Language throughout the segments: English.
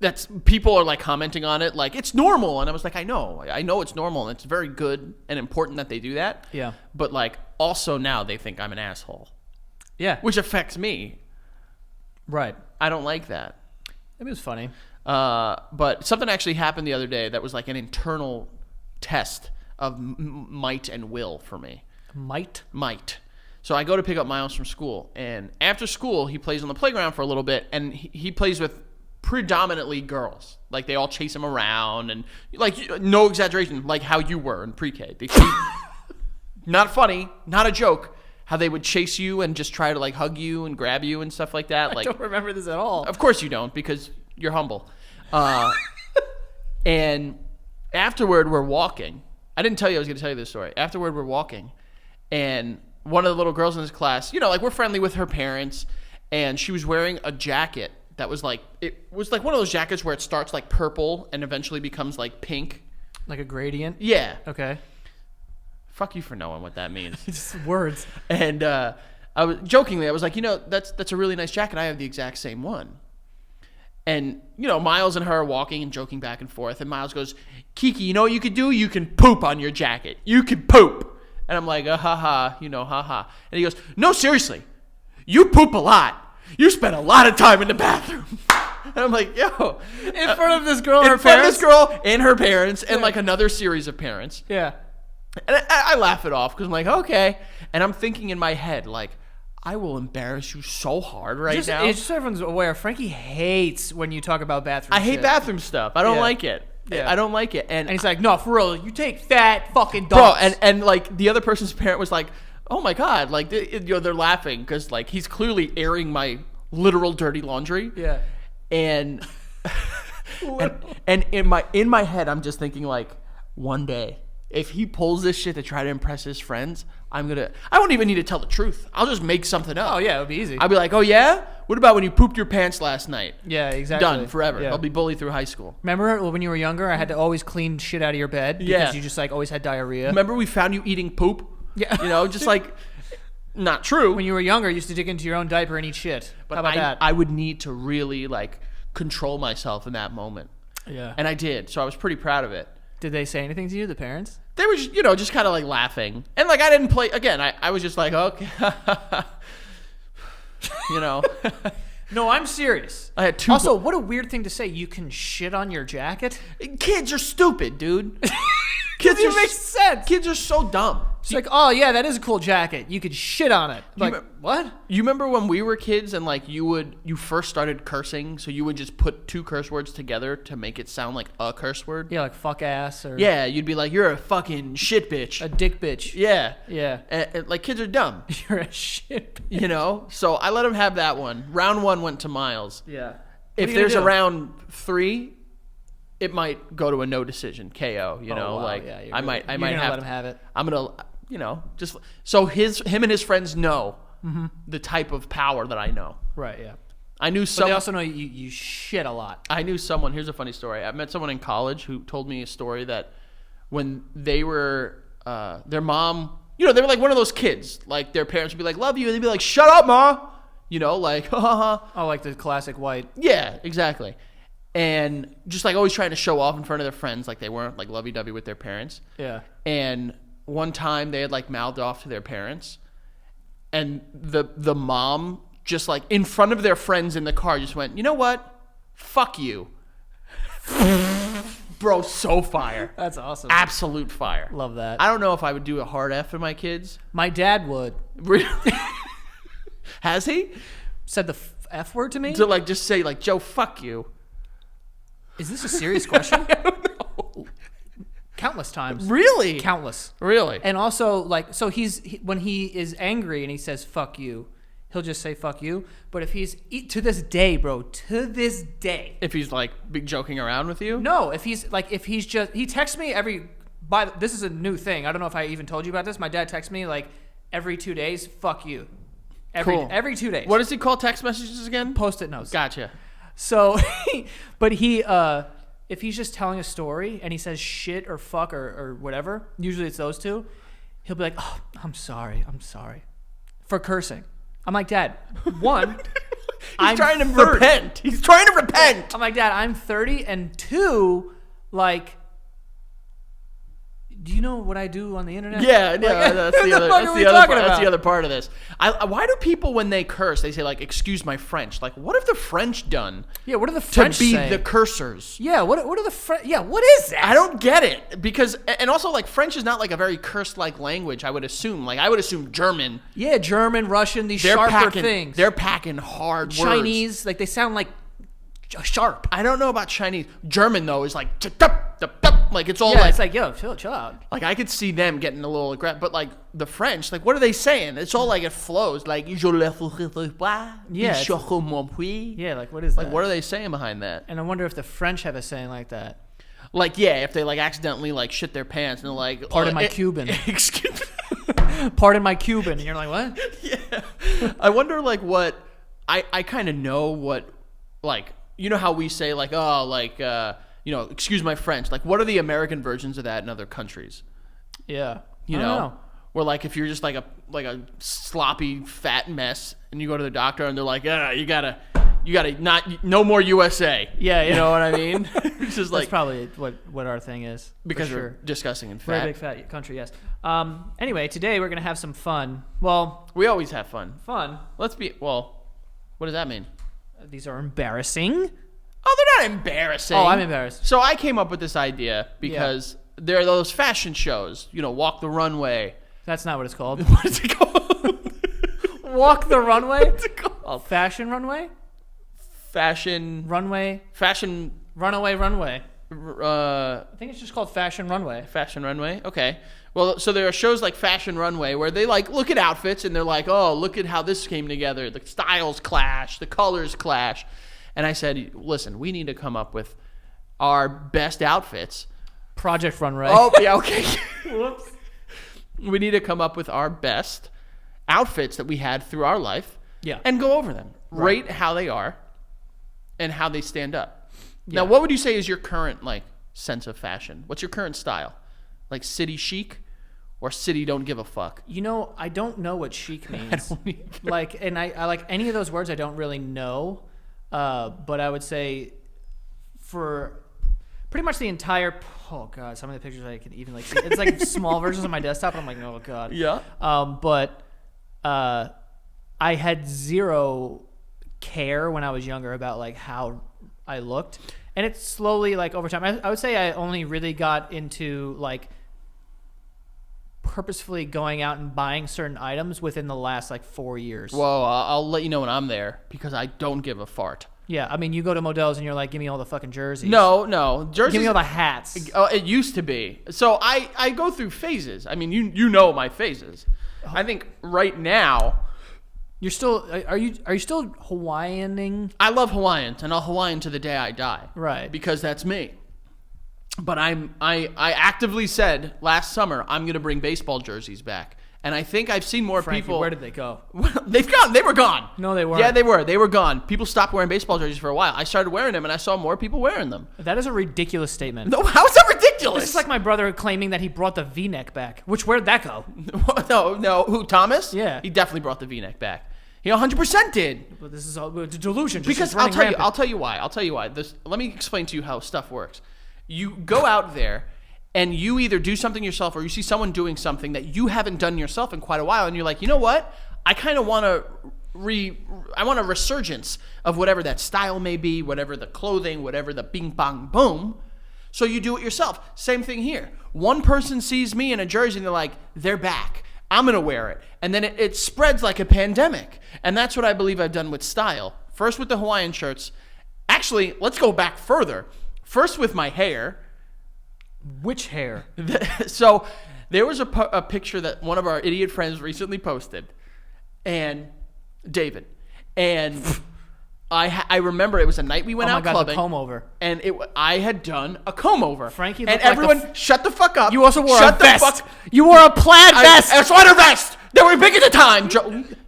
that's people are like commenting on it like it's normal, and I was like, I know it's normal, and it's very good and important that they do that. Yeah. But like also now they think I'm an asshole, Yeah. which affects me. Right. I don't like that. It was funny. But something actually happened the other day that was like an internal test of might and will for me. Might. So I go to pick up Miles from school, and after school he plays on the playground for a little bit, and he plays with predominantly girls. Like they all chase him around, and like no exaggeration, like how you were in pre-K. Not funny, not a joke. How they would chase you and just try to like hug you and grab you and stuff like that. Like I don't remember this at all. of course you don't, because you're humble. And afterward we're walking. I didn't tell you I was going to tell you this story. Afterward we're walking, and one of the little girls in this class, like we're friendly with her parents, and she was wearing a jacket that was like, it was like one of those jackets where it starts like purple and eventually becomes like pink. Like a gradient? Yeah. Okay. Fuck you for knowing what that means. Just words. And I was jokingly, I was like, that's a really nice jacket. I have the exact same one. And, Miles and her are walking and joking back and forth. And Miles goes, Kiki, you know what you could do? You can poop on your jacket. You can poop. And I'm like, ha-ha, ha-ha. And he goes, no, seriously. You poop a lot. You spend a lot of time in the bathroom. And I'm like, yo. In front of this girl and her In front of parents? this girl and her parents and like another series of parents. Yeah. And I laugh it off because I'm like, okay. And I'm thinking in my head, like, I will embarrass you so hard now. It's just so everyone's aware. Frankie hates when you talk about bathroom I hate shit. bathroom stuff. I don't Yeah. like it. Yeah. I don't like it. And And he's like, no, for real, you take fat fucking bro, dumps. and like the other person's parent was like, oh my God. Like, they're laughing because like he's clearly airing my literal dirty laundry. Yeah. And and in my head, I'm just thinking like, one day, if he pulls this shit to try to impress his friends, I won't even need to tell the truth. I'll just make something up. Oh, yeah, it would be easy. I'll be like, oh yeah? What about when you pooped your pants last night? Yeah, exactly. Done, forever. Yeah. I'll be bullied through high school. Remember when you were younger, I had to always clean shit out of your bed because Yeah. you just like always had diarrhea. Remember we found you eating poop? Yeah. Just like, not true. When you were younger, you used to dig into your own diaper and eat shit. But How about that? I would need to really like control myself in that moment. Yeah. And I did, so I was pretty proud of it. Did they say anything to you, the parents? They were just, just kind of like laughing. And like I didn't play, again, I was just like, okay. No, I'm serious. I had two. Also, what a weird thing to say. You can shit on your jacket? Kids are stupid, dude. Kids it makes sense. Kids are so dumb. It's like, oh, yeah, that is a cool jacket. You could shit on it. Like, what? You remember when we were kids and like you first started cursing, so you would just put two curse words together to make it sound like a curse word? Yeah, like fuck ass or Yeah, you'd be like, you're a fucking shit bitch. a dick bitch. Yeah. Yeah. And, like kids are dumb, You're a shit bitch. So I let him have that one. Round 1 went to Miles. Yeah. If there's a round 3, it might go to a no decision KO. wow, like yeah, I might you're gonna have let him have it. I'm gonna just so him and his friends know the type of power that I know. Right, yeah. I knew But they also know you shit a lot. I knew someone. Here's a funny story. I met someone in college who told me a story that when they were their mom, they were like one of those kids. Like their parents would be like, "Love you," and they'd be like, "Shut up, ma." Like, ha ha ha. Oh, like the classic white. Yeah, exactly. And just like always trying to show off in front of their friends, like they weren't like lovey-dovey with their parents. Yeah. And one time they had like mouthed off to their parents, and the mom just like in front of their friends in the car just went, "You know what? Fuck you." Bro, so fire. That's awesome. Absolute fire. Love that. I don't know if I would do a hard F for my kids. My dad would. Really? Has he? Said the F word to me? To like just say like, "Joe, fuck you." Is this a serious question? I don't know. Countless times. Really? Countless. Really? And also, like, so when he is angry and he says "fuck you," he'll just say "fuck you." But if to this day, bro, to this day, If he's like big joking around with you? no, if he's just he texts me this is a new thing. I don't know if I even told you about this. My dad texts me like every 2 days, "fuck you," Cool. every 2 days. What does he call text messages again? Post-it notes? Gotcha. So, but if he's just telling a story and he says shit or fuck or whatever, usually it's those two, he'll be like, "Oh, I'm sorry for cursing." I'm like, "Dad, one, He's trying to repent. He's trying to repent. I'm like, Dad, I'm 30, and 2, like, do you know what I do on the internet? Yeah, Like, that's the other. That's the other part of this. Why do people, when they curse, they say like, "Excuse my French"? Like, what have the French done? Yeah, what are the French to be saying? the cursors? Yeah, what are the French? Yeah, what is that? I don't get it because, and also like French is not like a very curse-like language. I would assume. Like I would assume German. Yeah, German, Russian, these They're sharper packing, things. They're packing hard words. Chinese, like they sound like sharp. I don't know about Chinese. German though is like like it's all Yeah, like it's like, yo, chill out. like I could see them getting a little aggressive, but like the French, like what are they saying? It's all like it flows. Like Yeah, Yeah, like what is that? like what are they saying behind that? And I wonder if the French have a saying like that. Like yeah, if they like accidentally like shit their pants and they're like, Pardon my Cuban. Excuse Pardon my Cuban. And you're like, what? Yeah. I wonder like what I kind of know what like you know how we say like excuse my French. Like what are the American versions of that in other countries? Yeah. You I don't know? Where like if you're just like a sloppy fat mess and you go to the doctor and they're like, yeah, you gotta not no more USA. Yeah, You know what I mean? It's just like that's probably what our thing is. because for we're sure. disgusting and Very fat. big fat country, yes. Anyway, today we're gonna have some fun. Well, We always have fun. fun. What does that mean? These are embarrassing. Oh, they're not embarrassing. Oh, I'm embarrassed. So I came up with this idea because there are those fashion shows, Walk the Runway. That's not what it's called. What is it called? Walk the runway. What's it called? Oh, fashion runway. Fashion. Runway. Fashion. Runaway runway. I think it's just called fashion runway. Fashion Runway. Okay. Well, so there are shows like Fashion Runway where they like look at outfits and they're like, oh, look at how this came together. The styles clash, the colors clash. And I said, listen, we need to come up with our best outfits. Project Runway. Oh, yeah, okay. Whoops. We need to come up with our best outfits that we had through our life. Yeah. And go over them. Right. Rate how they are and how they stand up. Yeah. Now, what would you say is your current sense of fashion? What's your current style? Like city chic or city don't give a fuck? I don't know what chic means. don't either. I like any of those words I don't really know. But I would say for pretty much the entire oh god, some of the pictures I can even see. It's like small versions of my desktop and I'm like, oh god. Yeah. But I had zero care when I was younger about like how I looked. And it's slowly like over time. I would say I only really got into like purposefully going out and buying certain items within the last like 4 years. Whoa, I'll let you know when I'm there because I don't give a fart. Yeah, I mean, you go to Modell's and you're like, give me all the fucking jerseys. No, jerseys. Give me all the hats. Oh, it used to be. So I go through phases. I mean, you know my phases. I think right now You're still are you still Hawaiianing? I love Hawaiians and I'll Hawaiian to the day I die. Right. Because that's me. But I actively said last summer I'm going to bring baseball jerseys back. And I think I've seen more Frankie, people. where did they go? They've gone. They were gone. No, they weren't. Yeah, they were. They were gone. People stopped wearing baseball jerseys for a while. I started wearing them, and I saw more people wearing them. That is a ridiculous statement. No, how is that ridiculous? This is like my brother claiming that he brought the V-neck back. Where'd that go? No. Who, Thomas? Yeah. He definitely brought the V-neck back. He 100% did. But this is all it's a delusion. Because I'll tell you why. Let me explain to you how stuff works. You go out there and you either do something yourself or you see someone doing something that you haven't done yourself in quite a while, and you're like, you know what? I kind of want a resurgence of whatever that style may be, whatever the clothing, whatever the bing bang boom. So you do it yourself. Same thing here. One person sees me in a jersey and they're like, they're back. I'm going to wear it. And then it spreads like a pandemic. And that's what I believe I've done with style. First with the Hawaiian shirts. Actually, let's go back further. First with my hair. Which hair? So there was a picture that one of our idiot friends recently posted. And David. And I remember it was a night we went out clubbing. The comb over. And I had done a comb over. Frankie and looked like everyone, shut the fuck up. You also wore shut a the vest. Fuck. You wore a plaid vest. A sweater vest. They were big at the time.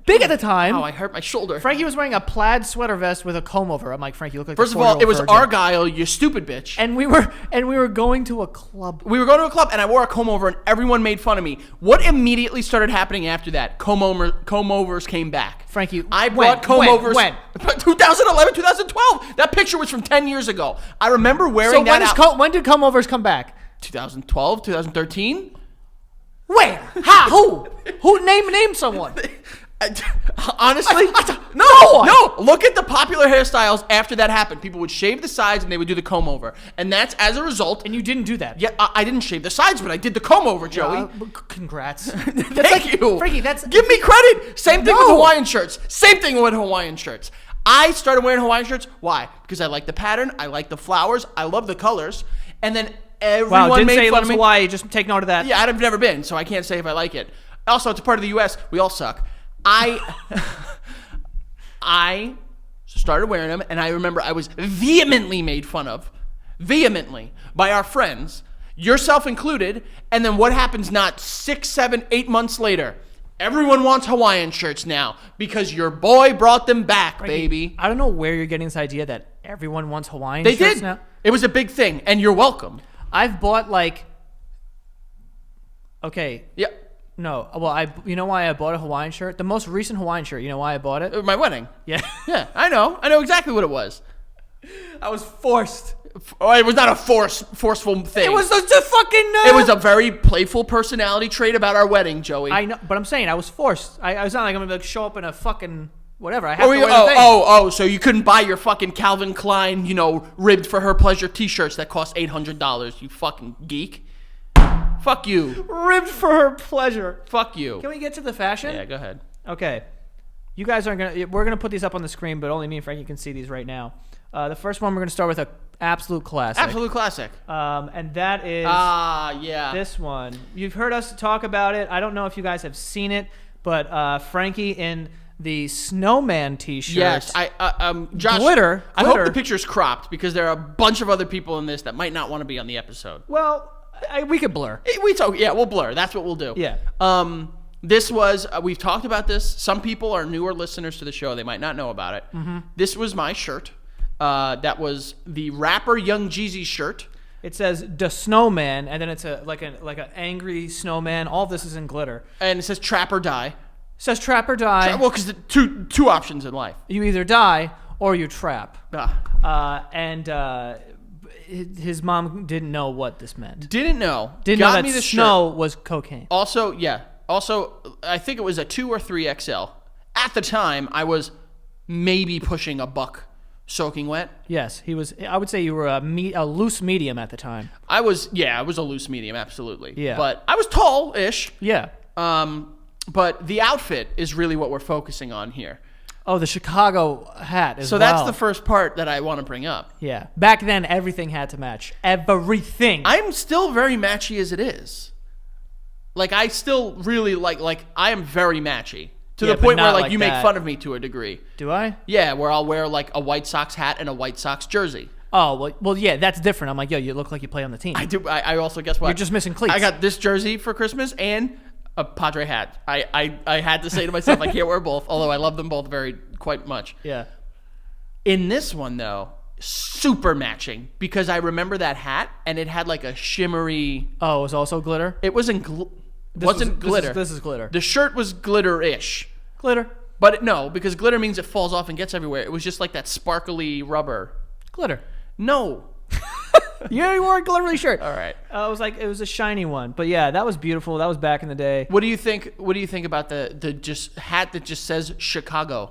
big at the time. Oh, I hurt my shoulder. Frankie was wearing a plaid sweater vest with a comb over. I'm like, Frankie, you look like First of all, it was Argyle, you stupid bitch. And we were going to a club. We were going to a club, and I wore a comb over, and everyone made fun of me. What immediately started happening after that? Comb overs came back. Frankie, I brought comb overs. When? 2011, 2012. That picture was from 10 years ago. I remember wearing that. So when did comb overs come back? 2012, 2013. Where? How? Who? Name someone. Honestly, no. Look at the popular hairstyles after that happened. People would shave the sides and they would do the comb over, and that's as a result. And you didn't do that. Yeah, I didn't shave the sides, but I did the comb over, Joey. Congrats. Thank you, Frankie. Give me credit. Same thing with Hawaiian shirts. Same thing with Hawaiian shirts. I started wearing Hawaiian shirts. Why? Because I like the pattern. I like the flowers. I love the colors. And then everyone made say fun of me. Hawaii. Just take note of that. Yeah, I've never been, so I can't say if I like it. Also, it's a part of the U.S. We all suck. I started wearing them, and I remember I was vehemently made fun of, by our friends, yourself included. And then what happens not 6, 7, 8 months later? Everyone wants Hawaiian shirts now because your boy brought them back, baby. I don't know where you're getting this idea that everyone wants Hawaiian They shirts did. now. It was a big thing, and you're welcome. I've bought okay. Yeah. No, well, you know why I bought a Hawaiian shirt? The most recent Hawaiian shirt. You know why I bought it? My wedding. Yeah. Yeah, I know exactly what it was. I was forced. Oh, it was not a forceful thing. It was just a fucking. It was a very playful personality trait about our wedding, Joey. I know, but I'm saying I was forced. I was not like I'm gonna show up in a fucking whatever. I have to wear the thing. So you couldn't buy your fucking Calvin Klein, ribbed for her pleasure T-shirts that cost $800. You fucking geek. Fuck you. Ribbed for her pleasure. Fuck you. Can we get to the fashion? Yeah, go ahead. Okay. You guys aren't gonna. We're gonna put these up on the screen, but only me and Frankie can see these right now. The first one we're gonna start with a absolute classic. Absolute classic. And that is yeah. this one. You've heard us talk about it. I don't know if you guys have seen it, but Frankie in the snowman T-shirt. Yes, Josh. Glitter. I hope the picture's cropped because there are a bunch of other people in this that might not want to be on the episode. Well, we could blur. We'll blur. That's what we'll do. Yeah. This was, we've talked about this. Some people are newer listeners to the show. They might not know about it. Mm-hmm. This was my shirt. That was the rapper Young Jeezy shirt. It says "the snowman," and then it's like an angry snowman. All this is in glitter. And it says "trap or die." It says "trap or die." Well, because two options in life. You either die or you trap. And his mom didn't know what this meant. Didn't know. Didn't know that snow was cocaine. Also, I think it was a 2 or 3 XL. At the time, I was maybe pushing $1 soaking wet. Yes, he was. I would say you were a loose medium at the time. I was a loose medium, absolutely. Yeah. But I was tall-ish. Yeah. But the outfit is really what we're focusing on here. Oh, the Chicago hat as well. So that's the first part that I want to bring up. Yeah. Back then, everything had to match. Everything. I'm still very matchy as it is. I still really like I am very matchy. To the point where you make fun of me to a degree. Do I? Yeah, where I'll wear a White Sox hat and a White Sox jersey. Oh, well, yeah, that's different. I'm like, yo, you look like you play on the team. I do. I also, guess what? You're just missing cleats. I got this jersey for Christmas and a Padre hat. I had to say to myself, I can't wear both, although I love them both quite much. Yeah. In this one, though, super matching because I remember that hat and it had a shimmery. Oh, it was also glitter? It wasn't glitter. This is glitter. The shirt was glitter-ish. Glitter. But no, because glitter means it falls off and gets everywhere. It was just like that sparkly rubber. Glitter. No. You wore a glittery shirt. All right. It was a shiny one. But yeah, that was beautiful. That was back in the day. What do you think about the just hat that just says Chicago?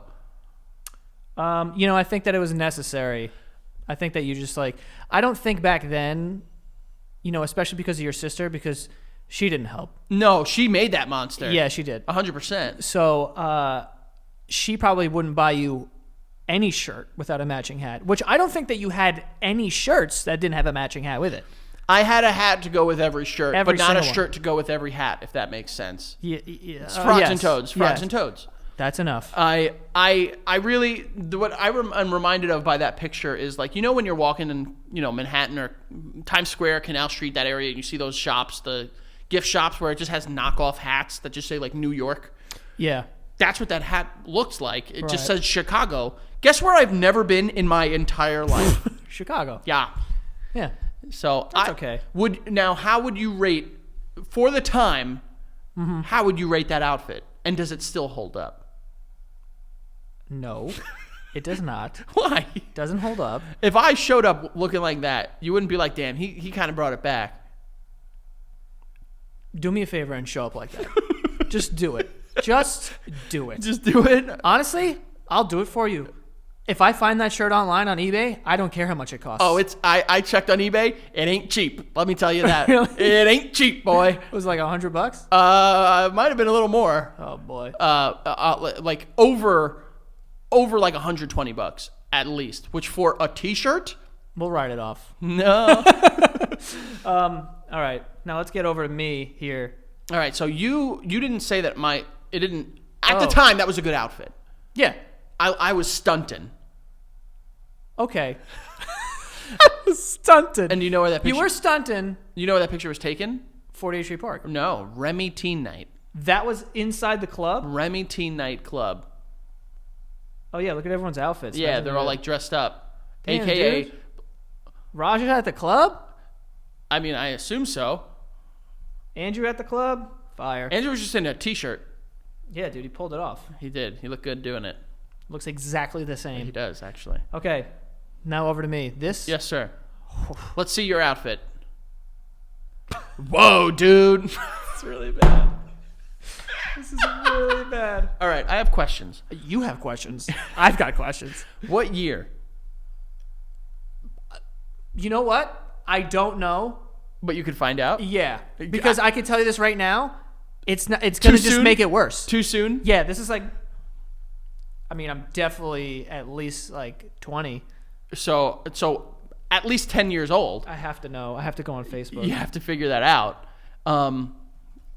I think that it was necessary. I think that you just I don't think back then, especially because of your sister, because she didn't help. No, she made that monster. Yeah, she did. 100%. So she probably wouldn't buy you any shirt without a matching hat, which I don't think that you had any shirts that didn't have a matching hat with it. I had a hat to go with every shirt, but not a shirt to go with every hat, if that makes sense. Yeah. It's frogs and toads. Frogs and toads. That's enough. I really, what I'm reminded of by that picture is when you're walking in, Manhattan or Times Square, Canal Street, that area, and you see those shops, the gift shops where it just has knockoff hats that just say New York. Yeah. That's what that hat looks like. It just Right. says Chicago. Guess where I've never been in my entire life? Chicago. Yeah. Yeah. So That's okay. How would you rate for the time? How would you rate that outfit? And does it still hold up? No, it does not. Why? Doesn't hold up. If I showed up looking like that, you wouldn't be like, damn, he kind of brought it back. Do me a favor and show up like that. Just do it. Just do it. Just do it. Honestly, I'll do it for you. If I find that shirt online on eBay, I don't care how much it costs. Oh, I checked on eBay. It ain't cheap. Let me tell you that. Really? It ain't cheap, boy. It was like $100. It might have been a little more. Oh boy. Like over like $120 at least. Which for a T-shirt? We'll write it off. No. All right. Now let's get over to me here. All right. So you didn't say that it didn't at the Oh. time that was a good outfit. Yeah. I was stunting. Okay. I was stunted. And you know where that picture? You were stunting. You know where that picture was taken? 48th Street Park. No, Remy Teen Night. That was inside the club? Remy Teen Night Club. Oh, yeah. Look at everyone's outfits. Yeah, they're all like dressed up. Damn, AKA, dude. Raja at the club? I mean, I assume so. Andrew at the club? Fire. Andrew was just in a T-shirt. Yeah, dude. He pulled it off. He did. He looked good doing it. Looks exactly the He same. does, actually. Okay. Now over to me. This? Yes, sir. Let's see your outfit. Whoa, dude. It's really bad. This is really bad. All right, I have questions. You have questions. I've got questions. What year? You know what? I don't know. But you could find out. Yeah. Because I can tell you this right now. It's not. It's going to just soon? make it worse. Too soon? Yeah, this is like. I mean, I'm definitely at least like 20. So at least 10 years old. I have to know. I have to go on Facebook. You have to figure that out.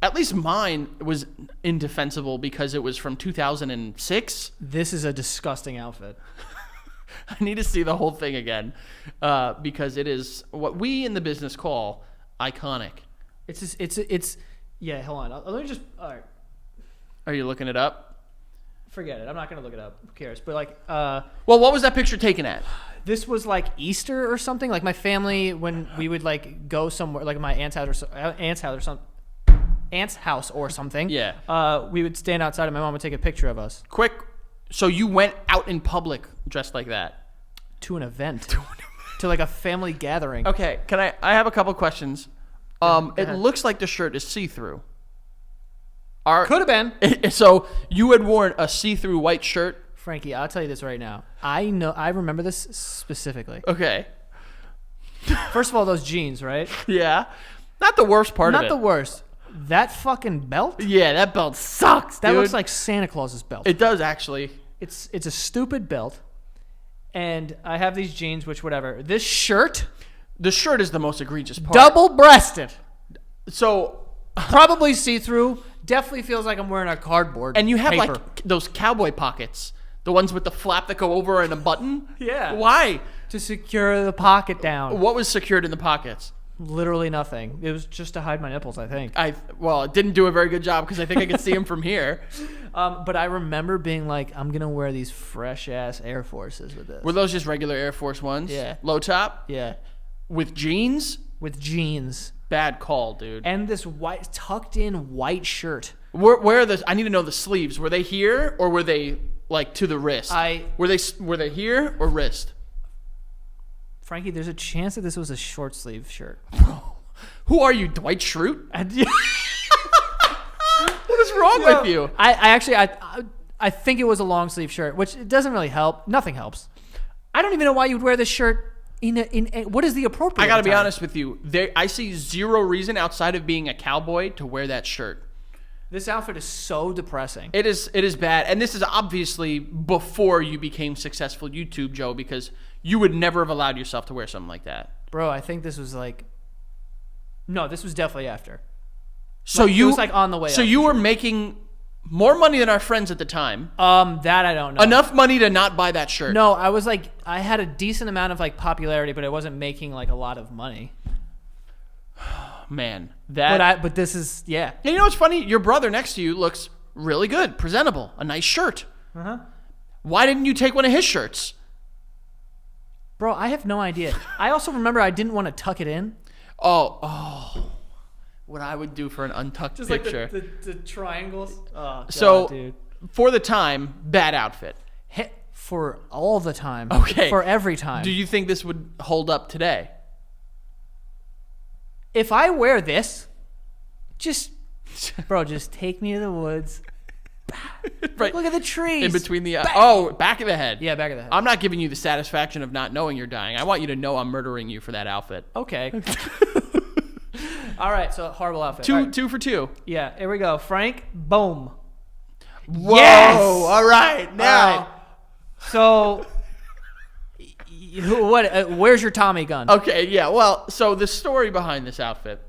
At least mine was indefensible because it was from 2006. This is a disgusting outfit. I need to see the whole thing again because it is what we in the business call iconic. It's just, it's yeah. Hold on. Let me just. All right. Are you looking it up? Forget it. I'm not gonna look it up. Who cares? But like, Well, what was that picture taken at? this was like Easter or something. Like my family, when we would like go somewhere, like my aunt's house or something. Yeah. We would stand outside and my mom would take a picture of us Quick. So you went out in public dressed like that? to an event, to like a family gathering. Okay. I have a couple questions. Go It ahead. looks like the shirt is see-through. Could have been. So you had worn a see-through white shirt. Frankie, I'll tell you this right now. I remember this specifically. Okay. First of all, those jeans, right? Yeah. Not the worst part of Not it. the worst. That fucking belt? Yeah, that belt sucks, That dude. looks like Santa Claus's belt. It does actually. It's a stupid belt. And I have these jeans, which whatever. This shirt, The shirt is the most egregious part. double-breasted. So, Probably see-through. Definitely feels like I'm wearing a cardboard and you have paper. like those cowboy pockets, the ones with the flap that go over and a button. Yeah. Why? To secure the pocket down. What was secured in the pockets? Literally nothing. It was just to hide my nipples, I think. It didn't do a very good job because I think I could see them from here. But I remember being like, I'm going to wear these fresh-ass Air Forces with this. Were those just regular Air Force Ones? Yeah. Low top Yeah. with jeans? With jeans. Bad call, dude. And this white, tucked-in white shirt. Where are the? I need to know the sleeves. Were they here or were they like to the wrist? Were they here or wrist? Frankie, there's a chance that this was a short sleeve shirt. Who are you, Dwight Schrute? And- What is wrong with you? I think it was a long sleeve shirt, which it doesn't really help. Nothing helps. I don't even know why you would wear this shirt what is the appropriate? I gotta be time? honest with you. I see zero reason outside of being a cowboy to wear that shirt. This outfit is so depressing. It is bad, and this is obviously before you became successful YouTube Joe, because you would never have allowed yourself to wear something like that. Bro, I think this was like... No, this was definitely after. So It was like on the way So up, you for were sure. making more money than our friends at the time. That I don't know. Enough money to not buy that shirt. No, I was like... I had a decent amount of like popularity, but I wasn't making like a lot of money. Man, that. But this is... Yeah. And you know what's funny? Your brother next to you looks really good, presentable, a nice shirt. Uh-huh. Why didn't you take one of his shirts? Bro, I have no idea. I also remember I didn't want to tuck it in. Oh. What I would do for an untucked Just picture. like the triangles. Oh, God, So, dude. for the time, bad outfit. For all the time. Okay. For every time. Do you think this would hold up today? If I wear this, just take me to the woods. Right. Look at the trees. In between the back of the head. Yeah, back of the head. I'm not giving you the satisfaction of not knowing you're dying. I want you to know I'm murdering you for that outfit. Okay. All right, so horrible outfit. Two All right. 2 for 2. Yeah, here we go. Frank, boom. Whoa! Yes! All right, now. All right. So, what? Where's your Tommy gun? Okay, yeah. Well, so the story behind this outfit.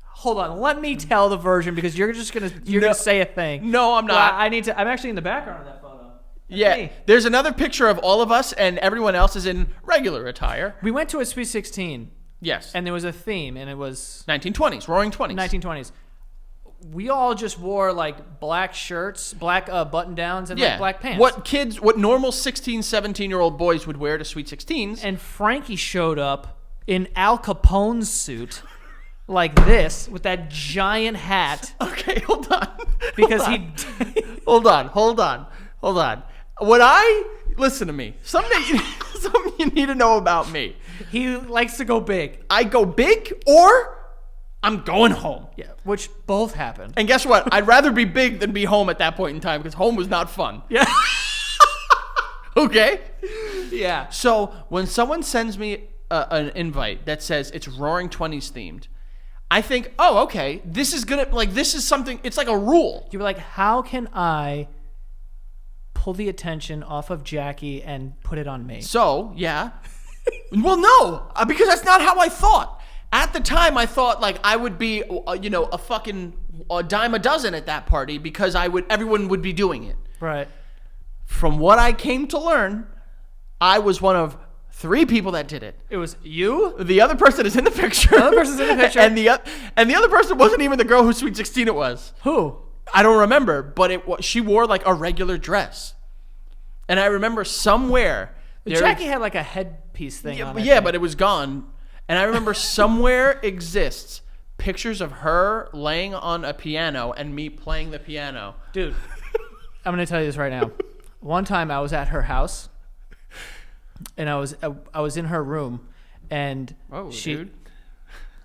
Hold on. Let me tell the version because you're just gonna say a thing. No, I'm not. Well, I need to. I'm actually in the background of that photo. That's Yeah, me. there's another picture of all of us, and everyone else is in regular attire. We went to a Sweet 16, Yes. and there was a theme, and it was 1920s, Roaring 20s. 1920s. We all just wore like black shirts, black button downs, and like black pants. What normal 16, 17-year-old boys would wear to Sweet 16s. And Frankie showed up in Al Capone's suit, like this, with that giant hat. Okay, hold on. Because Hold on. Listen to me. Something you need to know about me. he likes to go big. I go big or I'm going home. Yeah, which both happen. And guess what? I'd rather be big than be home at that point in time because home was not fun. Yeah. Okay? Yeah. So when someone sends me an invite that says it's Roaring 20s themed, I think, oh, okay, this is something, it's like a rule. You were like, how can I pull the attention off of Jackie and put it on me? So, yeah. Well, no, because that's not how I thought. At the time, I thought like I would be, a fucking dime a dozen at that party because everyone would be doing it. Right. From what I came to learn, I was one of 3 people that did it. It was you? The other person is in the picture. The other person's in the picture. and the other person wasn't even the girl whose Sweet 16 it was. Who? I don't remember, but she wore like a regular dress. And I remember somewhere Jackie had like a headpiece thing on it. Yeah, but it was gone. And I remember somewhere exists pictures of her laying on a piano and me playing the piano. Dude, I'm going to tell you this right now. One time I was at her house and I was in her room and dude.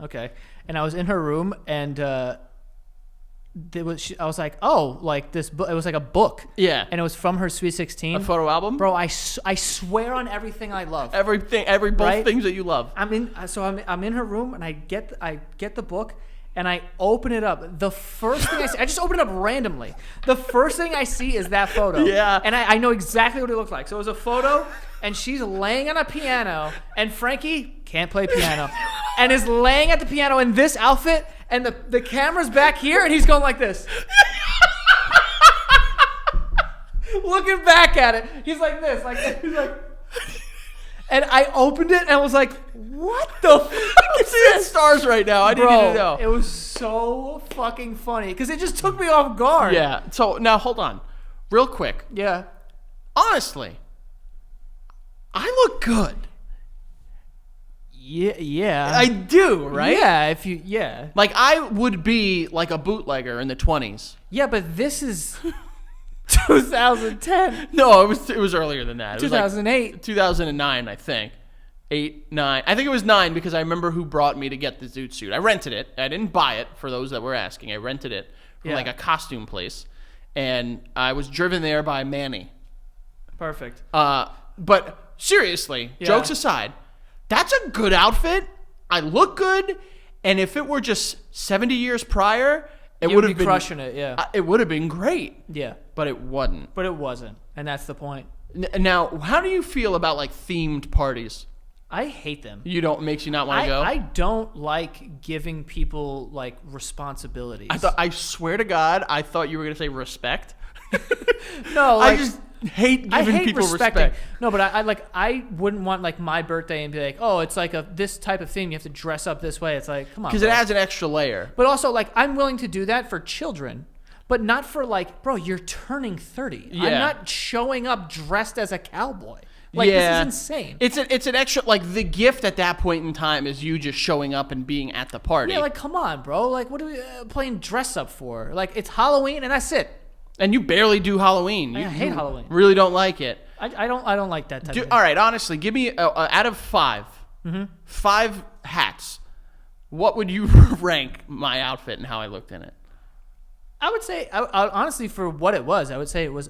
Okay. And I was in her room and I was like, "Oh, like this book." It was like a book. Yeah. And it was from her Sweet 16. A photo album? Bro, I swear on everything I love. Everything, both Right? things that you love. I'm in her room and I get the book and I open it up. The first thing I see, I just open it up randomly. The first thing I see is that photo. Yeah. And I know exactly what it looked like. So it was a photo and she's laying on a piano and Frankie can't play piano and is laying at the piano in this outfit and the camera's back here and he's going like this. Looking back at it. He's like this. He's like... And I opened it and I was like, what the fuck I see the stars right now. I didn't even know. It was so fucking funny because it just took me off guard. Yeah. So now hold on. Real quick. Yeah. Honestly, I look good. Yeah. I do, right? Yeah. Like I would be like a bootlegger in the 20s. Yeah, but this is 2010. No, it was earlier than that. It was 2008. like 2009, I think. 8, 9. I think it was 9 because I remember who brought me to get the zoot suit. I rented it. I didn't buy it for those that were asking. I rented it from like a costume place. And I was driven there by Manny. Perfect. But seriously, jokes aside, that's a good outfit. I look good. And if it were just 70 years prior, it would have been crushing it, yeah. It would have been great. Yeah. But it wasn't. But it wasn't. And that's the point. Now, how do you feel about like themed parties? I hate them. Makes you not want to go? I don't like giving people like responsibilities. I swear to God, I thought you were going to say respect. No, I just hate giving people respect. No, but I wouldn't want like my birthday and be like, oh, it's like this type of theme. You have to dress up this way. It's like, come on. Because it adds an extra layer. But also, like, I'm willing to do that for children. But not for like, bro, you're turning 30. Yeah. I'm not showing up dressed as a cowboy. Like, this is insane. It's an extra, like, the gift at that point in time is you just showing up and being at the party. Yeah, like, come on, bro. Like, what are we playing dress up for? Like, it's Halloween and that's it. And you barely do Halloween. I hate Halloween. Really don't like it. I don't like that type of thing. All right, honestly, give me, out of 5, 5 hats, what would you rank my outfit and how I looked in it? I would say, honestly, for what it was, I would say it was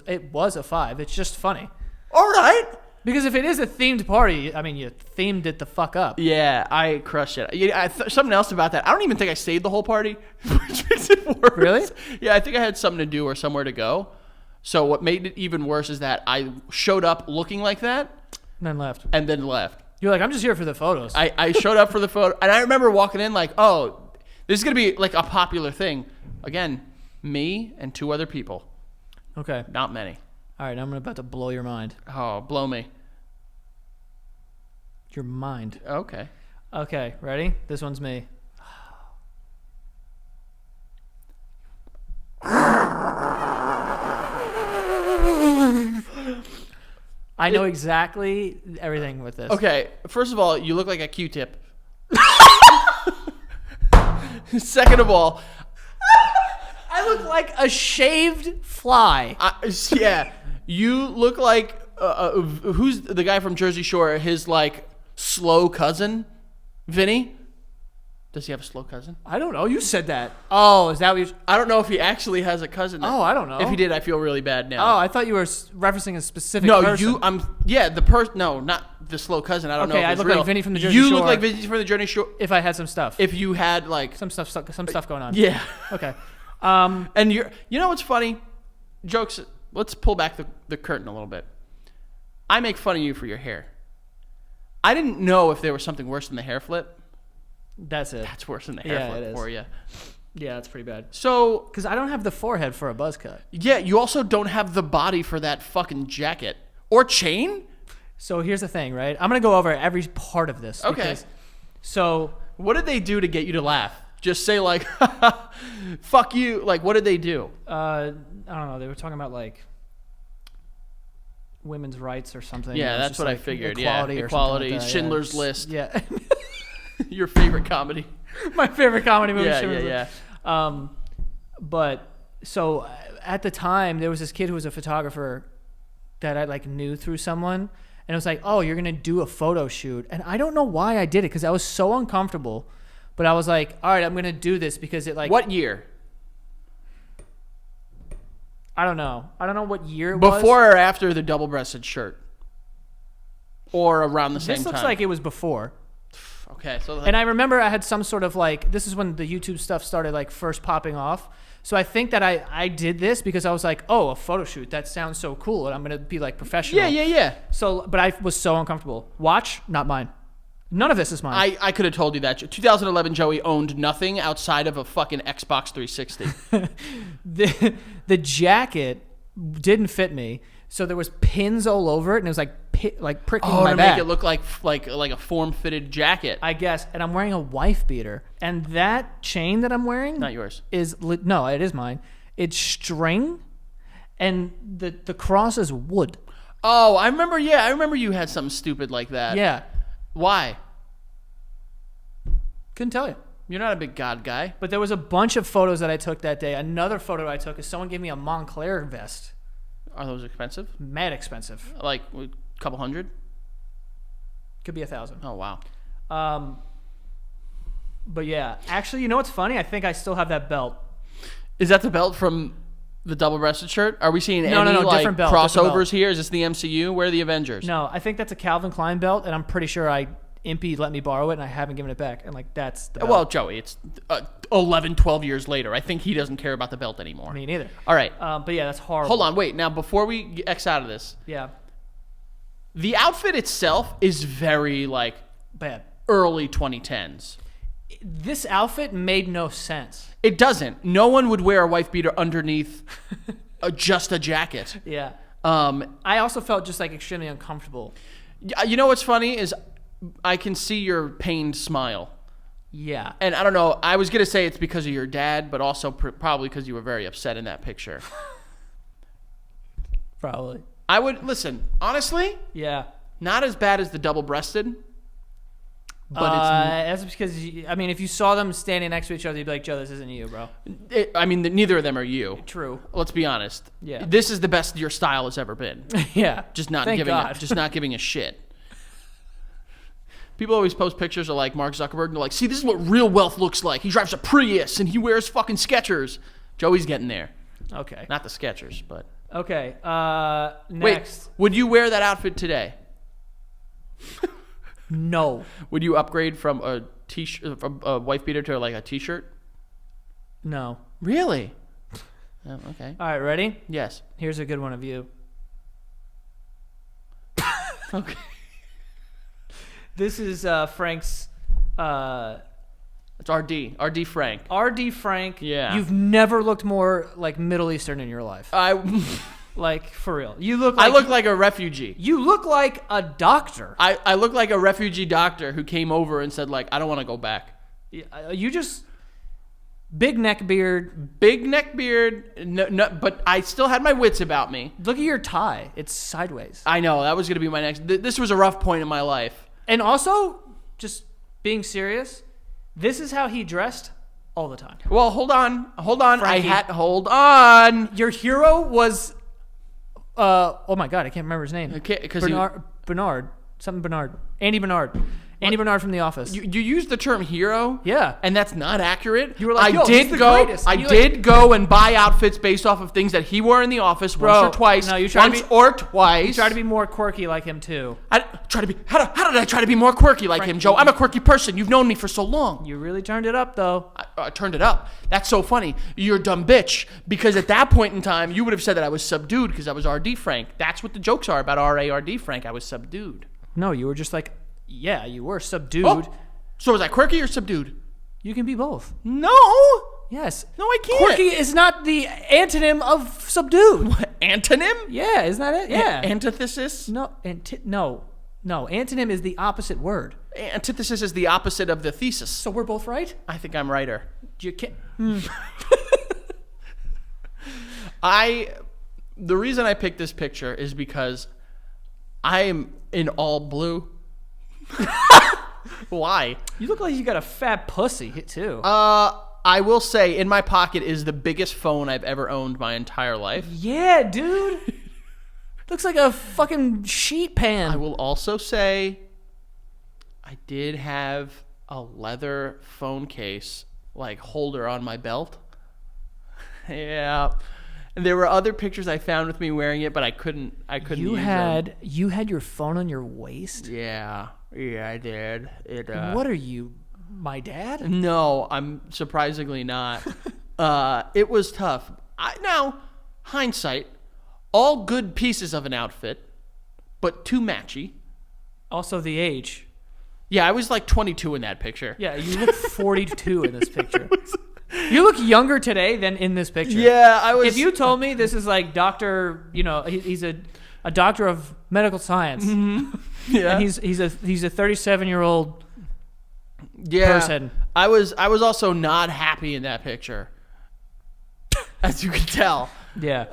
a 5. It's just funny. All right. Because if it is a themed party, I mean, you themed it the fuck up. Yeah, I crushed it. Yeah, something else about that. I don't even think I stayed the whole party, which makes it worse. Really? Yeah, I think I had something to do or somewhere to go. So what made it even worse is that I showed up looking like that And then left. and then left. You're like, I'm just here for the photos. I showed up for the photo, and I remember walking in like, oh, this is going to be like a popular thing. Again, me and 2 other people. Okay. Not many. All right, I'm about to blow your mind. Oh, blow me. Your mind. Okay. Okay, ready? This one's me. I know exactly everything with this. Okay, first of all, you look like a Q-tip. Second of all, I look like a shaved fly. yeah, you look like who's the guy from Jersey Shore? His like slow cousin, Vinny. Does he have a slow cousin? I don't know. You said that. Oh, is that what you... I don't know if he actually has a cousin. Oh, I don't know. If he did, I feel really bad Oh, now. I thought you were referencing a specific No, person. the person. No, not the slow cousin. I don't know. Okay, If I it's look real. like Vinny from the Jersey You Shore. look like Vinny from the Jersey Shore. If I had some stuff. If you had like Some stuff going on. yeah, Okay. and you know what's funny? Jokes. Let's pull back the curtain a little bit. I make fun of you for your hair. I didn't know if there was something worse than the hair flip. That's it. That's worse than the hair Yeah, flip it is. for you. Yeah, that's pretty bad. So Because I don't have the forehead for a buzz cut. yeah, you also don't have the body for that fucking jacket or chain. So here's the thing, right? I'm going to go over every part of this. Okay. So What did they do to get you to laugh? Just say like, "Fuck you!" Like, what did they do? I don't know. They were talking about like women's rights or something. Yeah, It was that's just, what I like, figured. Equality Yeah, or something equality. like that. Schindler's Yeah. List. Yeah. Your favorite comedy. My favorite comedy movie. Yeah, Schindler's yeah, List. But so at the time, there was this kid who was a photographer that I like knew through someone, and it was like, "Oh, you're gonna do a photo shoot," and I don't know why I did it because I was so uncomfortable, but I was like, "All right, I'm gonna do this because it like What year? I don't know what year it was. Before or after the double-breasted shirt? Or around the same This time? looks like it was before. Okay, so And I remember I had some sort of like, this is when the YouTube stuff started like first popping off. So I think that I did this because I was like, oh, a photo shoot. That sounds so cool. And I'm going to be like professional. yeah. So, but I was so uncomfortable. Watch, not mine. None of this is mine. I could have told you that. 2011 Joey owned nothing outside of a fucking Xbox 360. The jacket didn't fit me. So there was pins all over it. And it was like pricking my to back. make it look like a form-fitted jacket. I guess. And I'm wearing a wife beater. And that chain that I'm wearing. Not yours. No, it is mine. It's string, and the cross is wood. Oh, I remember. Yeah, I remember you had something stupid like that. Yeah, Why? couldn't tell you. You're not a big God guy. But there was a bunch of photos that I took that day. Another photo I took is someone gave me a Montclair vest. Are those expensive? Mad expensive. Like a couple hundred? Could be 1,000. Oh wow. But yeah, actually, you know what's funny? I think I still have that belt. Is that the belt from the double-breasted shirt? Are we seeing No, any like different belt, crossovers different belt. here? Is this the MCU? Where are the Avengers? No, I think that's a Calvin Klein belt, and I'm pretty sure Impy let me borrow it, and I haven't given it back. And like that's the belt. Well, Joey, it's 11, 12 years later. I think he doesn't care about the belt anymore. Me neither. All right. But yeah, that's horrible. Hold on, wait. Now, before we X out of this, Yeah, the outfit itself is very like bad. early 2010s. This outfit made no sense. It doesn't. No one would wear a wife beater underneath just a jacket. Yeah. I also felt just like extremely uncomfortable. You know what's funny is I can see your pained smile Yeah. And I don't know. I was gonna say it's because of your dad, but also probably because you were very upset in that picture. Probably. I would listen. Honestly, Yeah. not as bad as the double-breasted. But that's because I mean, if you saw them standing next to each other, you'd be like, Joe, this isn't you, bro. I mean, neither of them are you. True. Let's be honest. Yeah. This is the best your style has ever been. Yeah. Just not Thank giving. God. Just not giving a shit. People always post pictures of like Mark Zuckerberg and they're like, see, this is what real wealth looks like. He drives a Prius and he wears fucking Skechers. Joey's getting there. Okay. Not the Skechers, but. Okay. Wait, Next. would you wear that outfit today? No. Would you upgrade from a t-shirt, from a wife beater to like a t-shirt? No. Really? Oh, okay. All right. Ready? Yes. Here's a good one of you. Okay. This is Frank's. It's RD. RD Frank. RD Frank. Yeah. You've never looked more like Middle Eastern in your life. Like, for real. You look I like look like a refugee. You look like a doctor. I look like a refugee doctor who came over and said like, I don't want to go back. You just big neck beard. Big neck beard, no, but I still had my wits about me. Look at your tie. It's sideways. I know, that was going to be my next. This was a rough point in my life. And also, just being serious, this is how he dressed all the time. Well, hold on. Frankie. Hold on. Your hero was, oh my God, I can't remember his name. Okay, 'cause Andy Bernard. Andy Bernard from The Office. You used the term hero, Yeah. and that's not accurate. You were like, I yo, he's did the go. greatest. I And you did go and buy outfits based off of things that he wore in The Office Bro, once or twice. no, you try to once be- or twice. You try to be more quirky like him, too. I try to be. How did I try to be more quirky like him, Joe? I'm a quirky person. You've known me for so long. You really turned it up, though. I turned it up. That's so funny. You're a dumb bitch. Because at that point in time, you would have said that I was subdued because I was RD Frank. That's what the jokes are about RD Frank. I was subdued. No, you were just like, yeah, you were subdued. Oh, so was I quirky or subdued? You can be both. No. Yes. No, I can't. Quirky is not the antonym of subdued. Antonym? Yeah, isn't that it? Yeah. Antithesis? No, no. Antonym is the opposite word. Antithesis is the opposite of the thesis. So we're both right? I think I'm righter. You can't. The reason I picked this picture is because I am in all blue. Why? You look like you got a fat pussy too. I will say in my pocket is the biggest phone I've ever owned my entire life. Yeah, dude. Looks like a fucking sheet pan. I will also say I did have a leather phone case like holder on my belt. Yeah. And there were other pictures I found with me wearing it, but I couldn't You use had them. you had your phone on your waist? Yeah, I did. What are you, my dad? No, I'm surprisingly not. It was tough. Now, hindsight, all good pieces of an outfit, but too matchy. Also the age. Yeah, I was like 22 in that picture. Yeah, you look 42 in this picture. You look younger today than in this picture. Yeah, I was. If you told me this is like doctor, he's a doctor of medical science. Mm-hmm. Yeah, and he's a 37-year-old person. I was also not happy in that picture, as you can tell. Yeah.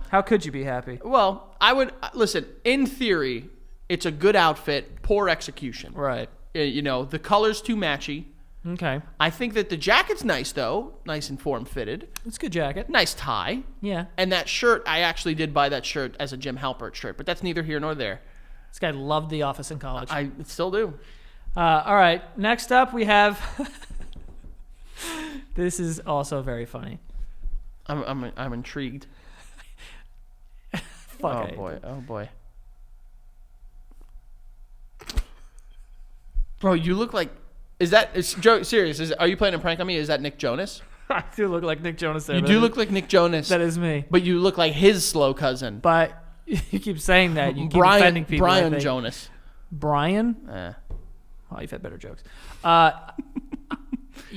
How could you be happy? Well, I would listen. In theory, it's a good outfit, poor execution. Right. The color's too matchy. Okay. I think that the jacket's nice though, nice and form-fitted. It's a good jacket. Nice tie. Yeah. And that shirt, I actually did buy that shirt as a Jim Halpert shirt, but that's neither here nor there. This guy loved The Office in college. I still do. All right. Next up, we have. This is also very funny. I'm intrigued. Fuck it. Oh boy. Bro, you look like. Joe? Serious? Are you playing a prank on me? Is that Nick Jonas? I do look like Nick Jonas there. You do look like Nick Jonas. That is me. But you look like his slow cousin. But you keep saying that. You keep offending people. Brian Jonas. Brian? Oh, you've had better jokes.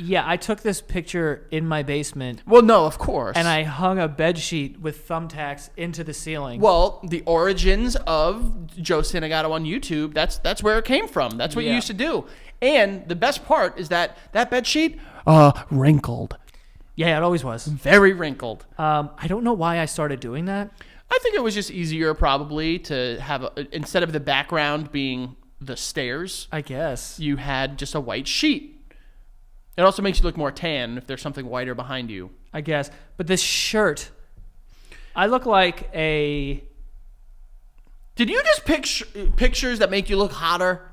Yeah, I took this picture in my basement, Well, no, of course. and I hung a bed sheet with thumbtacks into the ceiling. Well, the origins of Joe Santagato on YouTube, that's where it came from. That's what you Yeah. used to do. And the best part is that bed sheet, wrinkled. Yeah, it always was. Very wrinkled. I don't know why I started doing that. I think it was just easier probably to have, instead of the background being the stairs, I guess. you had just a white sheet. It also makes you look more tan if there's something whiter behind you. I guess. But this shirt, I look like a... Did you just pick pictures that make you look hotter?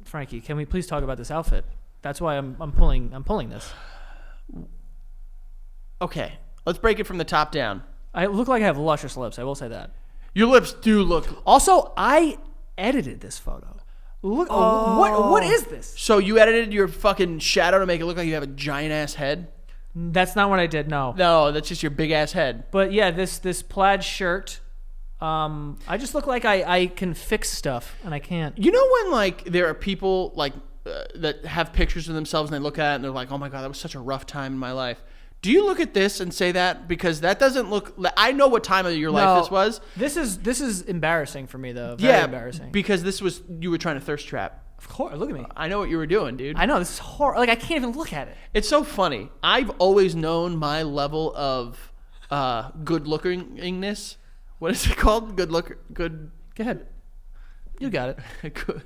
Frankie, can we please talk about this outfit? That's why I'm pulling this. Okay, let's break it from the top down. I look like I have luscious lips. I will say that. Your lips do look... Also, I edited this photo. Look, what is this? So you edited your fucking shadow to make it look like you have a giant-ass head? That's not what I did, no. No, that's just your big-ass head. But yeah, this plaid shirt, I just look like I can fix stuff, and I can't. You know when, like, there are people, like, that have pictures of themselves and they look at it and they're like, oh my God, that was such a rough time in my life. Do you look at this and say that? Because that doesn't look... I know what time of your life this was. This is embarrassing for me, though. Very embarrassing. Because this was... You were trying to thirst trap. Of course, look at me. I know what you were doing, dude. I know, this is horrible. Like, I can't even look at it. It's so funny. I've always known my level of good-lookingness. What is it called? Good... Go ahead. You got it. Good,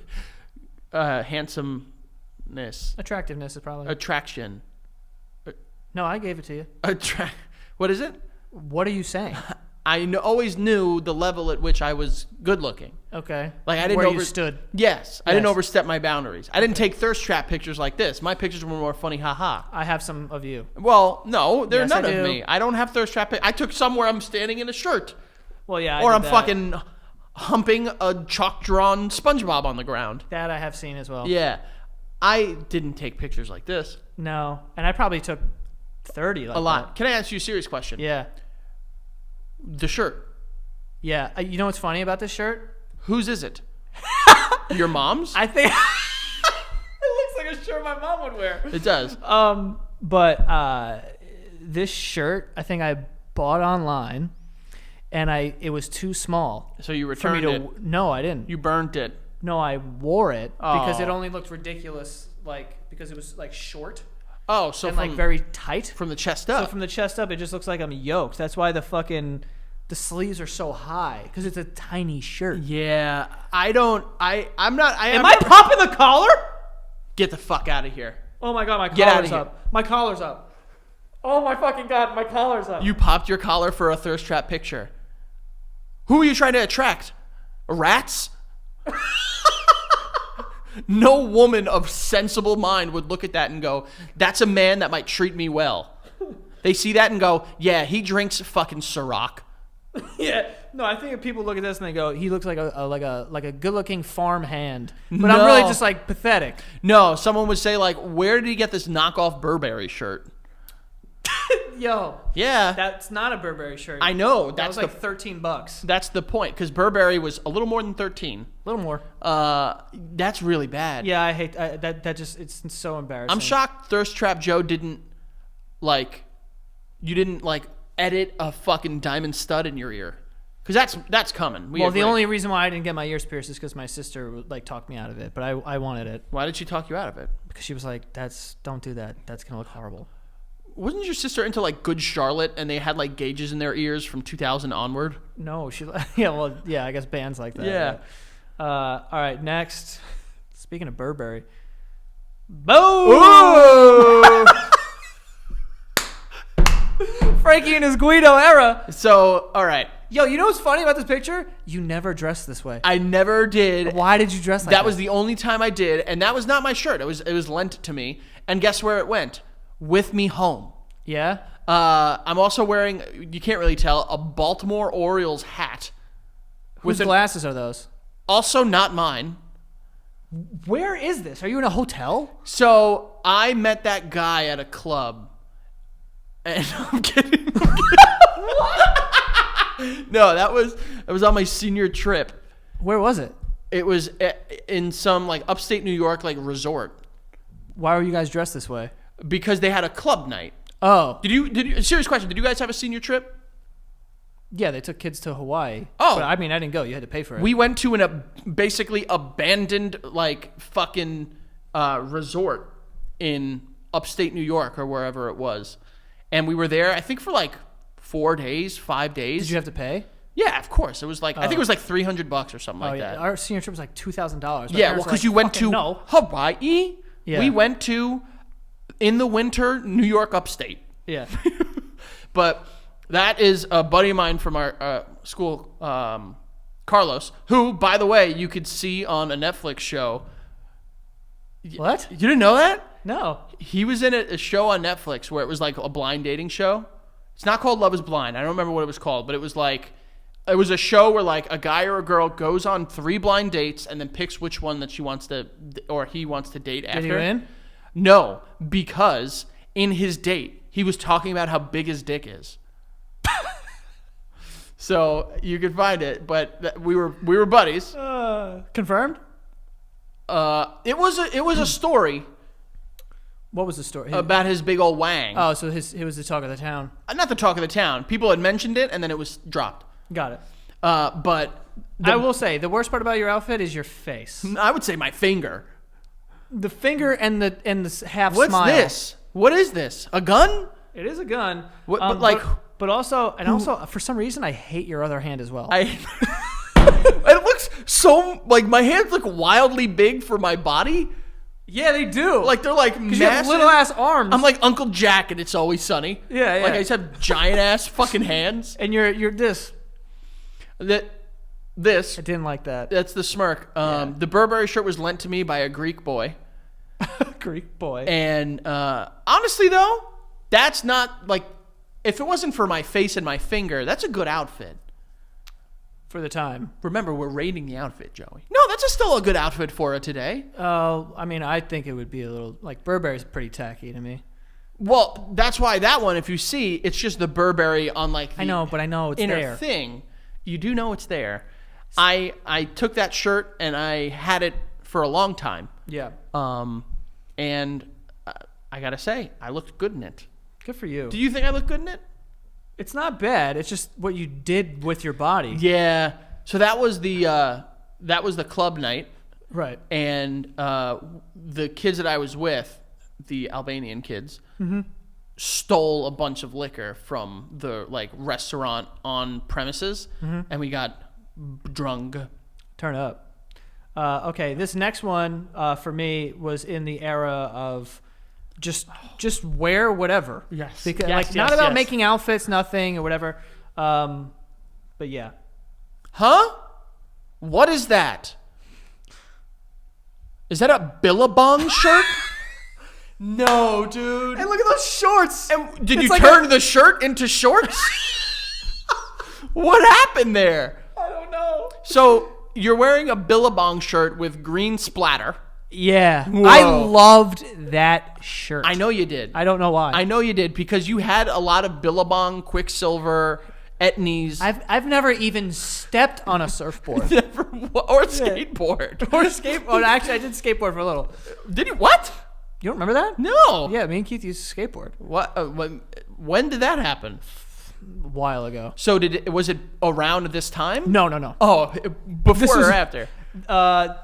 handsomeness. Attractiveness is probably... Attraction. No, I gave it to you. What is it? What are you saying? I always knew the level at which I was good looking. Okay. Like I didn't Where you stood. Yes, I didn't overstep my boundaries. I didn't take thirst trap pictures like this. My pictures were more funny, haha. I have some of you. Well, no, they're Yes, none I of do. me. I don't have thirst trap. I took some where I'm standing in a shirt, Well, yeah. or I I'm did that. fucking humping a chalk drawn SpongeBob on the ground. That I have seen as well. Yeah, I didn't take pictures like this. No, and I probably took 30. Like A lot. that. Can I ask you a serious question? Yeah. The shirt. Yeah. You know what's funny about this shirt? Whose is it? Your mom's? I think it looks like a shirt my mom would wear. It does. But this shirt I think I bought online, and it was too small. So you for me returned to. it. No, I didn't. You burnt it. No, I wore it because Oh. it only looked ridiculous, like because it was like short Oh, so and from, like very tight. from the chest So up. from the chest up, it just looks like I'm yoked. That's why the sleeves are so high because it's a tiny shirt. Yeah, I'm not. Am I popping the collar? Get the fuck out of here. Oh my god, my Get outta collar's here. up. My collar's up. Oh my fucking god, my collar's up. You popped your collar for a thirst trap picture. Who are you trying to attract? Rats? No woman of sensible mind would look at that and go, that's a man that might treat me well. They see that and go, yeah, he drinks fucking Ciroc. Yeah, no, I think if people look at this and they go, he looks like a good-looking farm hand, but I'm No. really just like pathetic. No, someone would say like, where did he get this knockoff Burberry shirt? Yo, Yeah, that's not a Burberry shirt. I know. That That's was like the $13. that's the point because Burberry was a little more than 13. A little more. That's really bad. Yeah, I hate that. That just it's so embarrassing. I'm shocked Thirst Trap Joe didn't edit a fucking diamond stud in your ear. Because that's coming. Well, the agree. only reason why I didn't get my ears pierced is because my sister like talked me out of it, but I wanted it Why did she talk you out of it? because she was like, don't do that. That's gonna look horrible. Wasn't your sister into like Good Charlotte and they had like gauges in their ears from 2000 onward? No, she yeah, I guess bands like that. Yeah. All right, next. Speaking of Burberry. Boom! Ooh! Frankie and his Guido era. So, all right. Yo, you know what's funny about this picture? You never dressed this way. I never did. Why did you dress like that? That was the only time I did, and that was not my shirt. It was lent to me. And guess where it went? With me home. Yeah? I'm also wearing, you can't really tell, a Baltimore Orioles hat. Whose glasses are those? Also not mine. Where is this? Are you in a hotel? So I met that guy at a club. And I'm kidding. No, that was on my senior trip. Where was it? It was in some like upstate New York like resort. Why were you guys dressed this way? Because they had a club night. Oh. Did you? Serious question. Did you guys have a senior trip? Yeah, they took kids to Hawaii. Oh. But I mean, I didn't go. You had to pay for it. We went to basically abandoned like fucking resort in upstate New York or wherever it was, and we were there. I think for like 4 days, 5 days. Did you have to pay? Yeah, of course. It was like I think it was like $300 or something like that. Our senior trip was like $2,000. Yeah, well, because you went to Hawaii. Yeah. We went to in the winter New York upstate. Yeah. But that is a buddy of mine from our school, Carlos, who, by the way, you could see on a Netflix show. What? You didn't know that? No. He was in a show on Netflix where it was like a blind dating show. It's not called Love is Blind. I don't remember what it was called, but it was a show where like a guy or a girl goes on 3 blind dates and then picks which one that she wants to or he wants to date after. Did he win? No, because in his date, he was talking about how big his dick is. So you could find it, but we were buddies. Confirmed? It was a story What was the story? about his big old wang. Oh, so he was the talk of the town. Not the talk of the town. People had mentioned it, and then it was dropped. Got it. But I will say, the worst part about your outfit is your face. I would say my finger. The finger and the half What's smile. this? What is this? A gun? It is a gun. What- but like- but also for some reason, I hate your other hand as well. It looks so like my hands look wildly big for my body. Yeah, they do. Like they're like because you have massive. little ass arms. I'm like Uncle Jack and It's Always Sunny. Yeah, yeah. Like I just have giant ass fucking hands. and you're this. This I didn't like that. that's the smirk. The Burberry shirt was lent to me by a Greek boy. Greek boy. And honestly though, that's not like if it wasn't for my face and my finger, that's a good outfit. For the time. Remember, we're rating the outfit, Joey. No, that's still a good outfit for it today. Oh, I mean, I think it would be a little like Burberry's pretty tacky to me. Well, that's why that one, if you see, it's just the Burberry on like the I know it's inner there. thing. You do know it's there. I took that shirt and I had it for a long time. Yeah. And I gotta say, I looked good in it. Good for you. Do you think I look good in it? It's not bad. It's just what you did with your body. Yeah. So that was the club night, Right. and the kids that I was with, the Albanian kids, stole a bunch of liquor from the like restaurant on premises, and we got drunk. Turn up. Okay, this next one for me was in the era of just wear whatever. Yes. Because Yes, not yes, about yes. making outfits, nothing or whatever. But yeah. Huh? What is that? Is that a Billabong shirt? No, dude. And look at those shorts. And did It's you like turn the shirt into shorts? What happened there? I don't know. So you're wearing a Billabong shirt with green splatter. Yeah. Whoa. I loved that shirt. I know you did. I don't know why. I know you did because you had a lot of Billabong, Quicksilver, Etnies, I've never even stepped on a surfboard. or skateboard. or skateboard. Actually, I did skateboard for a little. Did you? What? You don't remember that? No. Yeah, me and Keith used to skateboard What? When did that happen? a while ago. So was it around this time? No. Oh, before This was- or after?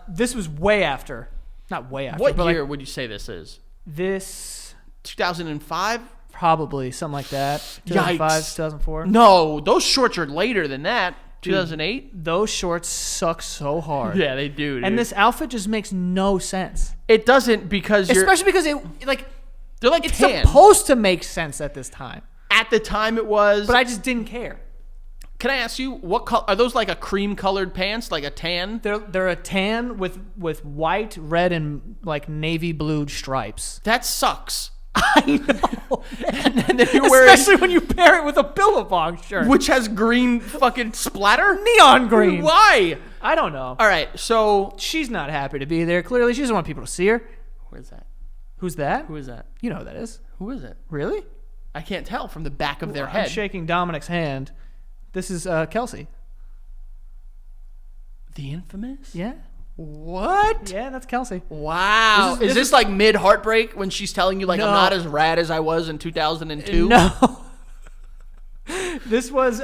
This was way after. Not way after. What but year like would you say this is? this 2005? probably something like that. 2005, Yikes. 2004. No, those shorts are later than that. 2008? Those shorts suck so hard. Yeah, they do. Dude. And this outfit just makes no sense. it doesn't because Especially because they're like it's tan. supposed to make sense at this time. At the time it was. But I just didn't care. Can I ask you what color are those? Like a cream colored pants, like a tan? They're a tan with white, red, and like navy blue stripes. That sucks. I know. And then you're wearing, Especially when you pair it with a Billabong shirt. which has green fucking splatter. Neon green. Why? I don't know. All right, so She's not happy to be there. Clearly, she doesn't want people to see her. where's that? Who's that? Who is that? You know who that is. Who is it? Really? I can't tell from the back of their I'm head. shaking Dominic's hand. This is Kelsey. The infamous? Yeah. What? Yeah, that's Kelsey. Wow. Is this like mid heartbreak when she's telling you like No. I'm not as rad as I was in 2002? No. This was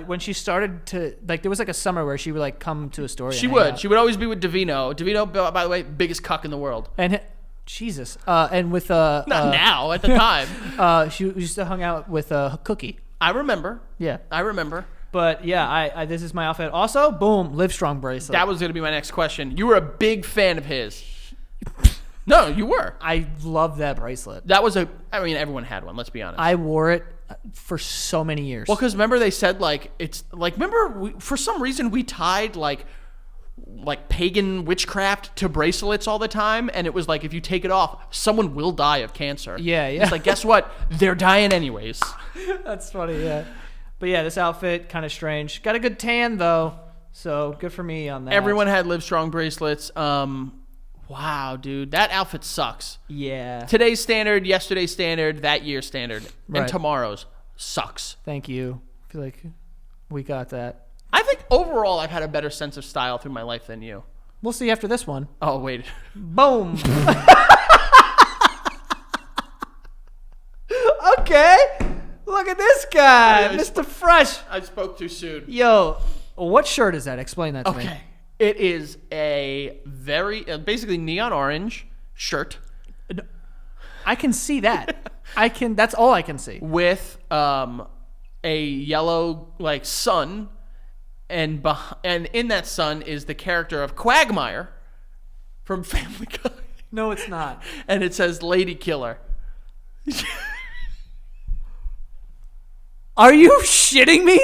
when she started to like. There was like a summer where she would like come to a store. She would. She would always be with Davino. Davino, by the way, biggest cuck in the world. And Jesus. And with Not now. At the time. she used to hung out with Cookie. I remember. Yeah. I remember. But yeah, I this is my outfit. Also, boom, Livestrong bracelet. That was going to be my next question. You were a big fan of his. No, you were. I love that bracelet. That was I mean, everyone had one. Let's be honest. I wore it for so many years. Well, because remember they said like it's like for some reason we tied like pagan witchcraft to bracelets all the time, and it was like if you take it off, someone will die of cancer. Yeah. It's like guess what? They're dying anyways. That's funny. Yeah. But yeah, this outfit kind of strange. Got a good tan though, so good for me on that. Everyone had Livestrong bracelets. Wow, dude, that outfit sucks. Yeah. Today's standard, yesterday's standard, that year's standard, Right. and tomorrow's sucks. Thank you. I feel like we got that. I think overall I've had a better sense of style through my life than you. We'll see after this one. Oh, wait. Boom. Okay. Look at this guy, Yeah, Mr. Fresh. I spoke too soon. Yo, what shirt is that? Explain that to me. Okay. It is a very, basically neon orange shirt I can see that. That's all I can see. with a yellow, like, sun. And in that sun is the character of Quagmire from Family Guy. No, it's not. And it says Lady Killer. Are you shitting me?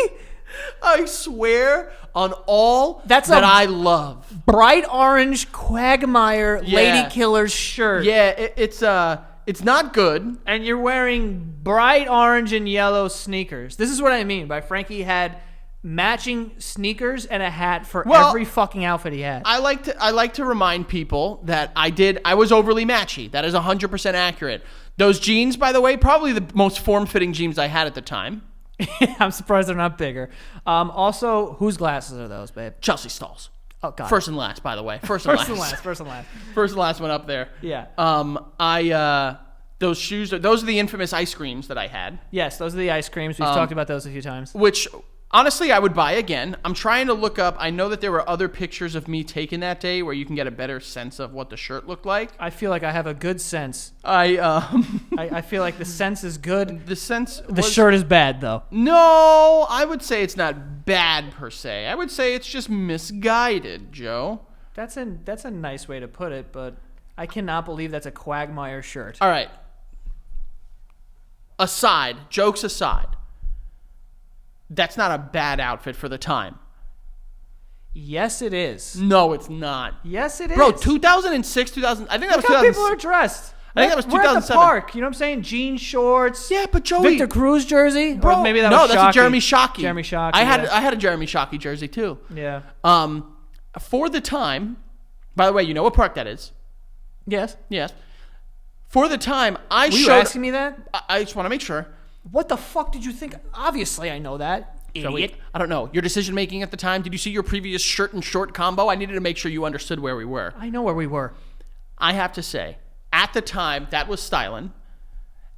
I swear on all That's that a- I love. Bright orange Quagmire Yeah. Lady Killer's shirt. Yeah, it's not good. And you're wearing bright orange and yellow sneakers. This is what I mean by Frankie had matching sneakers and a hat for Well, every fucking outfit he had. I like to remind people that I was overly matchy. That is 100% accurate. Those jeans, by the way, probably the most form-fitting jeans I had at the time. I'm surprised they're not bigger. Also, whose glasses are those, babe? Chelsea Stalls. Oh God. First and last, by the way. First and last. First and last. First and last one up there. Yeah. Those shoes, those are the infamous ice creams that I had, Yes, those are the ice creams. We've talked about those a few times. which honestly I would buy again. I'm trying to look up. I know that there were other pictures of me taken that day where you can get a better sense of what the shirt looked like. I feel like I have a good sense. I I feel like the sense is good. the sense The shirt is bad though. No, I would say it's not bad per se. I would say it's just misguided, Joe. That's a nice way to put it, but I cannot believe that's a Quagmire shirt. All right. Jokes aside, that's not a bad outfit for the time. Yes, it is. No, it's not. Yes, it is. Bro, 2006, 2000. I think that was Look how 2000. people are dressed. I think that was We're at the 2007. park. You know what I'm saying? Jean shorts. Yeah, but Joey, Victor Cruz jersey. bro, Or maybe that no, was that's Shockey. a Jeremy Shockey. Jeremy Shockey. I had yeah. a Jeremy Shockey jersey too. Yeah. For the time. By the way, you know what park that is? Yes. Yes. For the time, I Were you showed. asking me that? I just want to make sure. What the fuck did you think? Obviously, I know that. Joey, Idiot. I don't know. Your decision making at the time. Did you see your previous shirt and short combo? I needed to make sure you understood where we were. I know where we were. I have to say, at the time, that was styling.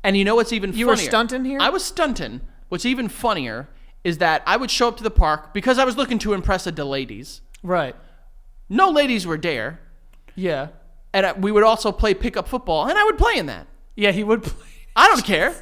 And you know what's even funnier? You were stunting here? I was stunting. What's even funnier is that I would show up to the park because I was looking to impress the ladies. Right. No ladies were there. Yeah. And we would also play pickup football, and I would play in that. Yeah, he would play. I don't care.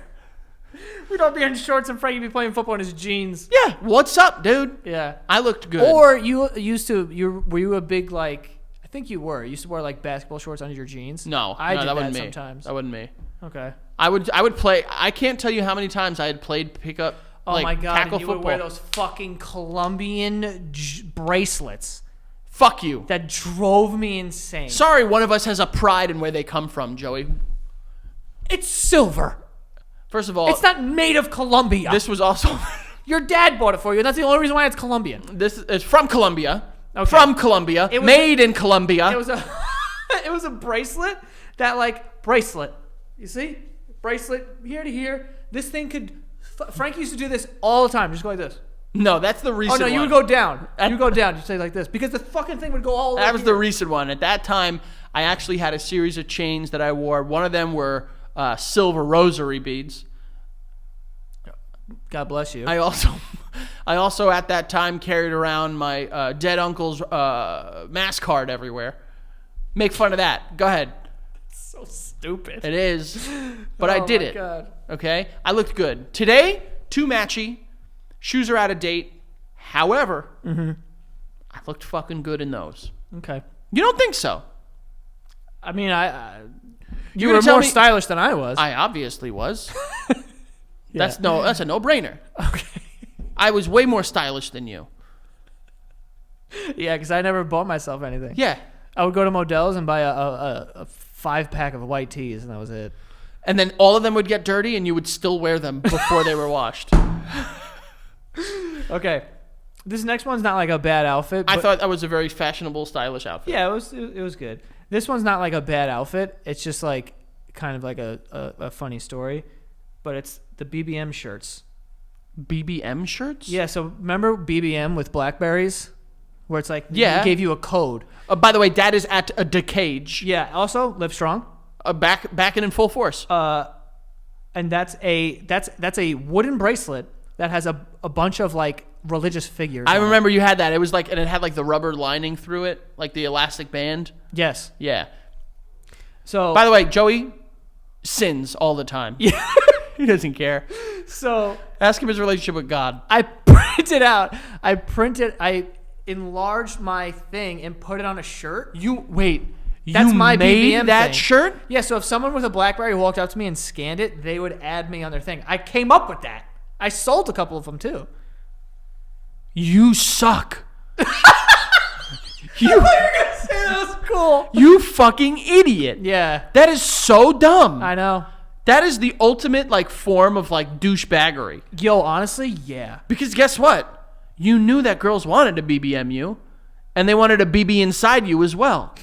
We'd all be in shorts and Frankie be playing football in his jeans. Yeah, what's up, dude? Yeah. I looked good. Or were you a big like? I think you were. You used to wear like basketball shorts under your jeans. no, I no, did that wasn't me. sometimes. That wasn't me. Okay. I would play. I can't tell you how many times I had played pickup. Oh like, my god! tackle And you would football. wear those fucking Colombian bracelets Fuck you. that drove me insane. Sorry, one of us has a pride in where they come from, Joey. It's silver. First of all, It's not made of Colombia. this was also Your dad bought it for you. That's the only reason why it's Colombian. this is from Colombia. Okay. From Colombia. It was Made in Colombia. It was a it was a bracelet bracelet. You see? Bracelet here to here. This thing could Frankie used to do this all the time. Just go like this. No, that's the Oh recent no, one. you would go down. You would go down. You say like this because the fucking thing would go all. That over was here. the recent one. At that time, I actually had a series of chains that I wore. One of them were silver rosary beads. God bless you. I also at that time carried around my dead uncle's mass card everywhere. Make fun of that. Go ahead. So stupid. It is, but I did my it. God. Okay, I looked good today. Too matchy. Shoes are out of date. However, I looked fucking good in those. Okay. You don't think so? I mean, you gonna were tell more me- stylish than I was. I obviously was. Yeah. That's a no-brainer. Okay. I was way more stylish than you. Yeah, because I never bought myself anything. Yeah. I would go to Modell's and buy a 5-pack of white tees, and that was it. And then all of them would get dirty, and you would still wear them before they were washed. Okay. This next one's not like a bad outfit. I but- thought that was a very fashionable, stylish outfit. Yeah, it was good. This one's not like a bad outfit. It's just like kind of like a funny story. But it's the BBM shirts. BBM shirts? Yeah, so remember BBM with Blackberries? Where it's like, Yeah. it gave you a code. By the way, Dad is at a Decage. Yeah, also, Live Strong. Back and in full force. And that's a wooden bracelet that has a bunch of like religious figures. I on it. remember you had that. It was like, and it had like the rubber lining through it, like the elastic band. Yes. Yeah. So By the way, Joey sins all the time. Yeah. He doesn't care. So Ask him his relationship with God. I enlarged my thing and put it on a shirt. That's my made BBM that thing. shirt? Yeah, so if someone with a BlackBerry walked up to me and scanned it, they would add me on their thing. I came up with that. I sold a couple of them too. You suck. You were gonna say that was cool. You fucking idiot. Yeah, That is so dumb. I know. That is the ultimate like form of like douchebaggery. Yo, honestly, yeah. Because guess what? You knew that girls wanted to BBM you, and they wanted a BB inside you as well.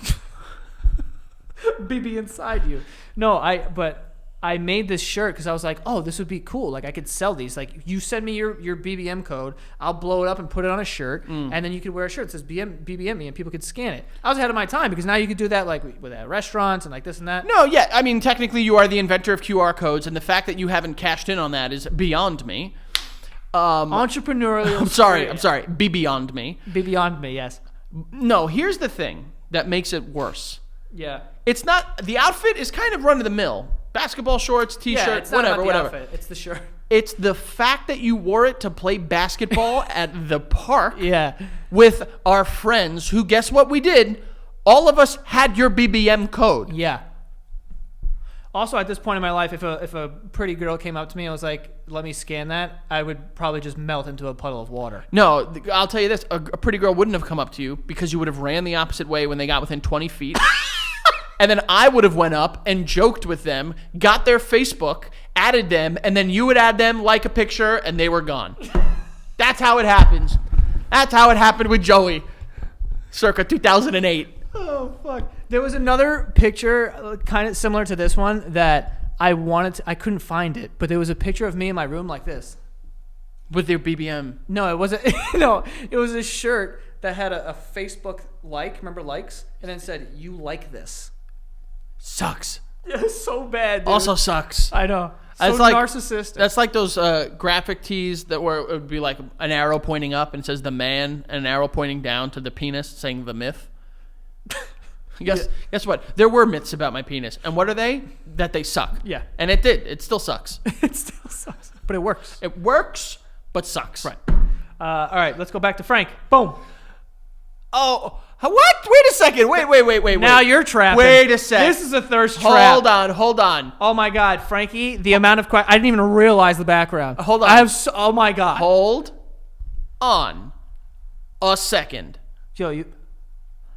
BB inside you. No, but I made this shirt because I was like, oh, this would be cool. Like I could sell these. Like you send me your BBM code, I'll blow it up and put it on a shirt, and then you could wear a shirt that says BBM me, and people could scan it. I was ahead of my time because now you could do that like with restaurants and like this and that. No, yeah, I mean technically you are the inventor of QR codes, and the fact that you haven't cashed in on that is beyond me. Entrepreneurial. I'm sorry. Be beyond me. Be beyond me, yes. No, here's the thing that makes it worse. Yeah. It's not the outfit is kind of run of the mill. Basketball shorts, t-shirt, Yeah, it's not whatever, about the whatever. outfit, it's the shirt. It's the fact that you wore it to play basketball at the park Yeah. with our friends who, guess what we did? All of us had your BBM code. Yeah. Also, at this point in my life, if a pretty girl came up to me and was like, let me scan that, I would probably just melt into a puddle of water. No, I'll tell you this. A pretty girl wouldn't have come up to you because you would have ran the opposite way when they got within 20 feet. And then I would have went up and joked with them, got their Facebook, added them, and then you would add them, like a picture, and they were gone. That's how it happens. That's how it happened with Joey, circa 2008. Oh, fuck. There was another picture kind of similar to this one that I couldn't find it, but there was a picture of me in my room like this. With your BBM. No, it wasn't. No, it was a shirt that had a Facebook like, remember likes? And then said, you like this. Sucks. Yeah, it's so bad, dude. Also sucks. I know. So It's like- narcissistic. That's like those graphic tees that where it would be like an arrow pointing up and says the man, and an arrow pointing down to the penis saying the myth. Guess what? There were myths about my penis. And what are they? That they suck. Yeah. And it did. It still sucks. It still sucks, but it works. It works, but sucks. Right. All right, let's go back to Frank. Boom. Oh, what? Wait a second. Wait. Now you're trapped. Wait a sec. This is a thirst trap. Hold on. Oh my God, Frankie! The amount of I didn't even realize the background. Hold on. I have. Oh my God. Hold on a second. Joe,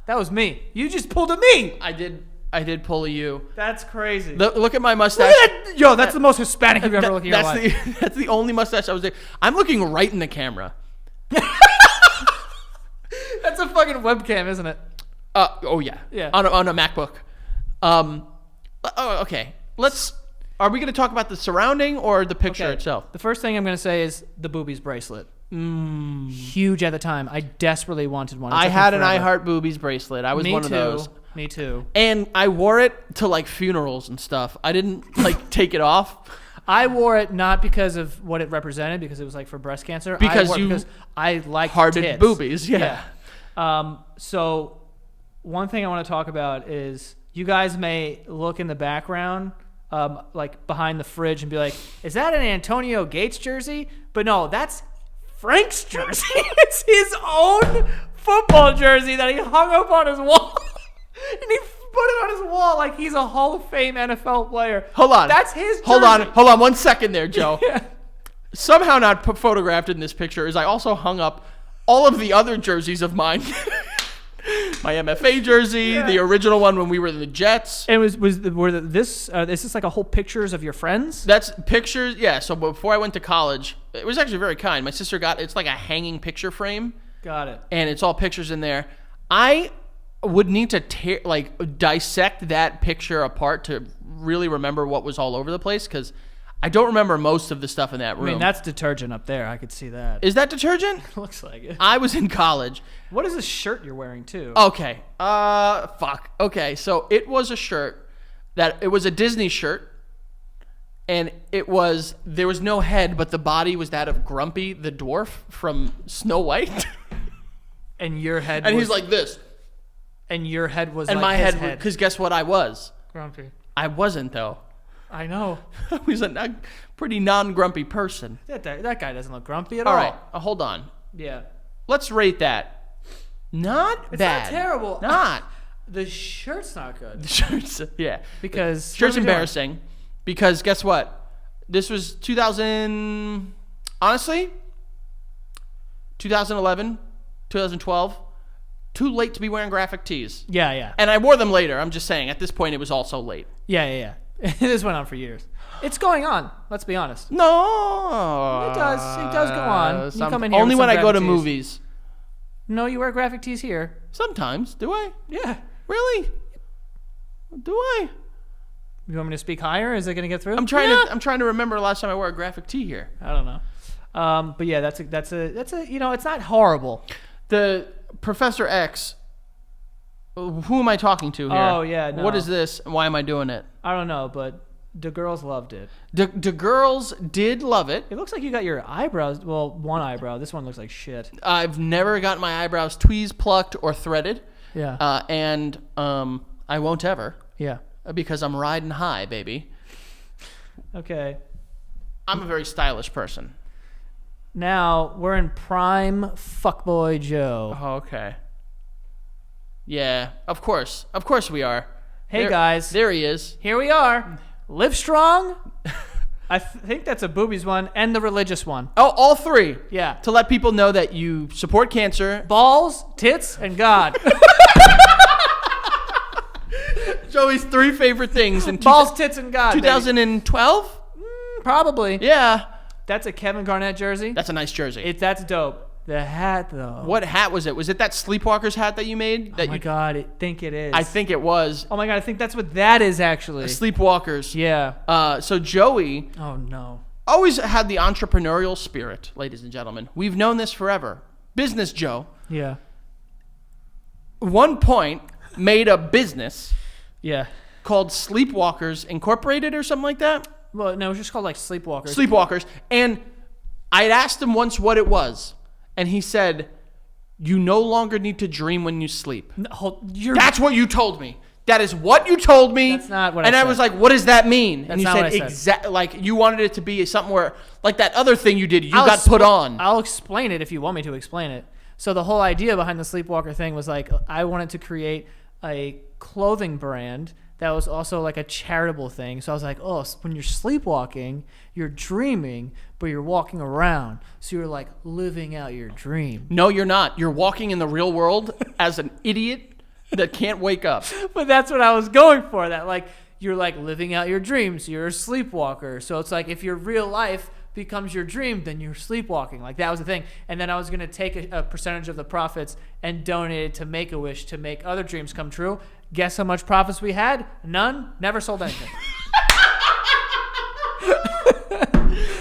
that was me. You just pulled a me. I did pull a you. That's crazy. Look at my mustache. Yo, that's the most Hispanic you've ever looked in your life. That's the only mustache I was there. I'm looking right in the camera. That's a fucking webcam, isn't it? Oh yeah. Yeah. On a MacBook. Okay. Are we going to talk about the surrounding or the picture itself? The first thing I'm going to say is the boobies bracelet. Huge at the time. I desperately wanted one. It I took me had an I forever. Heart Boobies bracelet. I was Me one too. of those. Me too. And I wore it to like funerals and stuff. I didn't like take it off. I wore it not because of what it represented, because it was like for breast cancer. Because I wore it you because I like Hearted tits. boobies, yeah. So one thing I want to talk about is you guys may look in the background, like behind the fridge, and be like, "Is that an Antonio Gates jersey?" But no, that's Frank's jersey. It's his own football jersey that he hung up on his wall, and he put it on his wall like he's a Hall of Fame NFL player. Hold on. That's his jersey. Hold on 1 second there, Joe. Yeah. Somehow not photographed in this picture is I also hung up all of the other jerseys of mine. My MFA jersey, the original one when we were the Jets. And is this like a whole pictures of your friends? That's pictures. Yeah. So before I went to college, it was actually very kind. My sister it's like a hanging picture frame, Got it. and it's all pictures in there. I would need to dissect that picture apart to really remember what was all over the place, because I don't remember most of the stuff in that room. I mean, that's detergent up there. I could see that. Is that detergent? Looks like it. I was in college. What is this shirt you're wearing too? Okay. Fuck. Okay. So it was a shirt it was a Disney shirt, and there was no head, but the body was that of Grumpy the dwarf from Snow White. And your head. And was, he's like this. And your head was. And like my his head, because guess what I was? Grumpy. I wasn't, though. I know. I was a pretty non-grumpy person. That guy doesn't look grumpy at All all. right. Hold on. Yeah. Let's rate that. Not It's bad. not terrible. Not. The shirt's not good. The shirt's, yeah. Because Shirt's what are we doing? embarrassing because guess what? This was 2011, 2012. Too late to be wearing graphic tees. Yeah. And I wore them later. I'm just saying, at this point, it was also late. Yeah. This went on for years. It's going on. Let's be honest. No. It does. It does go on. You come in here only with when some I go to graphic tees. movies. No, you wear graphic tees here. Sometimes. Do I? Yeah. Really? Do I? You want me to speak higher? Is it going to get through? I'm trying to remember the last time I wore a graphic tee here. I don't know. But yeah, that's a it's not horrible. The Professor X. Who am I talking to here? Oh, yeah, no. What is this? And why am I doing it? I don't know, but the girls loved it. The girls did love it. It looks like you got your eyebrows. Well, one eyebrow. This one looks like shit. I've never gotten my eyebrows tweezed, plucked, or threaded. Yeah. And I won't ever Yeah. because I'm riding high, baby. Okay. I'm a very stylish person. Now we're in prime fuckboy Joe. Oh, okay. Yeah, of course. Of course we are. Hey, guys. There he is. Here we are. Live strong. I think that's a boobies one and the religious one. Oh, all three. Yeah. To let people know that you support cancer. Balls, tits, and God. Joey's three favorite things in Balls, tits, and God. 2012? Probably. Yeah. That's a Kevin Garnett jersey. That's a nice jersey. That's dope. The hat, though. What hat was it? Was it that Sleepwalkers hat that you made? That Oh my God, I think it is. I think it was. Oh my God, I think that's what that is actually. Sleepwalkers. Yeah. So Joey Oh no. always had the entrepreneurial spirit, ladies and gentlemen. We've known this forever. Business Joe. Yeah. One point made a business Yeah. called Sleepwalkers Incorporated or something like that. Well, no, it's just called like Sleepwalkers. Sleepwalkers. And I'd asked him once what it was. And he said, you no longer need to dream when you sleep. That's what you told me. That is what you told me. That's not what I And I said. was like, what does that mean? And That's you not said, what I said. exactly. Like, you wanted it to be something where, like that other thing you did, you got put on. I'll explain it if you want me to explain it. So the whole idea behind the Sleepwalker thing was like, I wanted to create a clothing brand that was also like a charitable thing. So I was like, oh, so when you're sleepwalking, you're dreaming, but you're walking around. So you're like living out your dream. No, you're not. You're walking in the real world as an idiot that can't wake up. But that's what I was going for. That like you're like living out your dreams. You're a sleepwalker. So it's like if your real life becomes your dream, then you're sleepwalking. Like that was the thing. And then I was gonna take a percentage of the profits and donate it to Make-A-Wish to make other dreams come true. Guess how much profits we had? None. Never sold anything.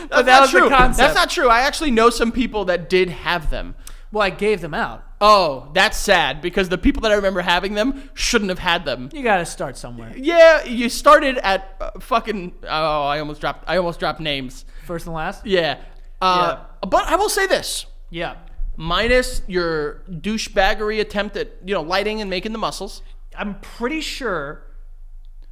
But that was the concept. That's not true. I actually know some people that did have them. Well, I gave them out. Oh, that's sad because the people that I remember having them shouldn't have had them. You got to start somewhere. Yeah, you started at fucking. Oh, I almost dropped names. First and last? Yeah. But I will say this. Yeah. Minus your douchebaggery attempt at lighting and making the muscles. I'm pretty sure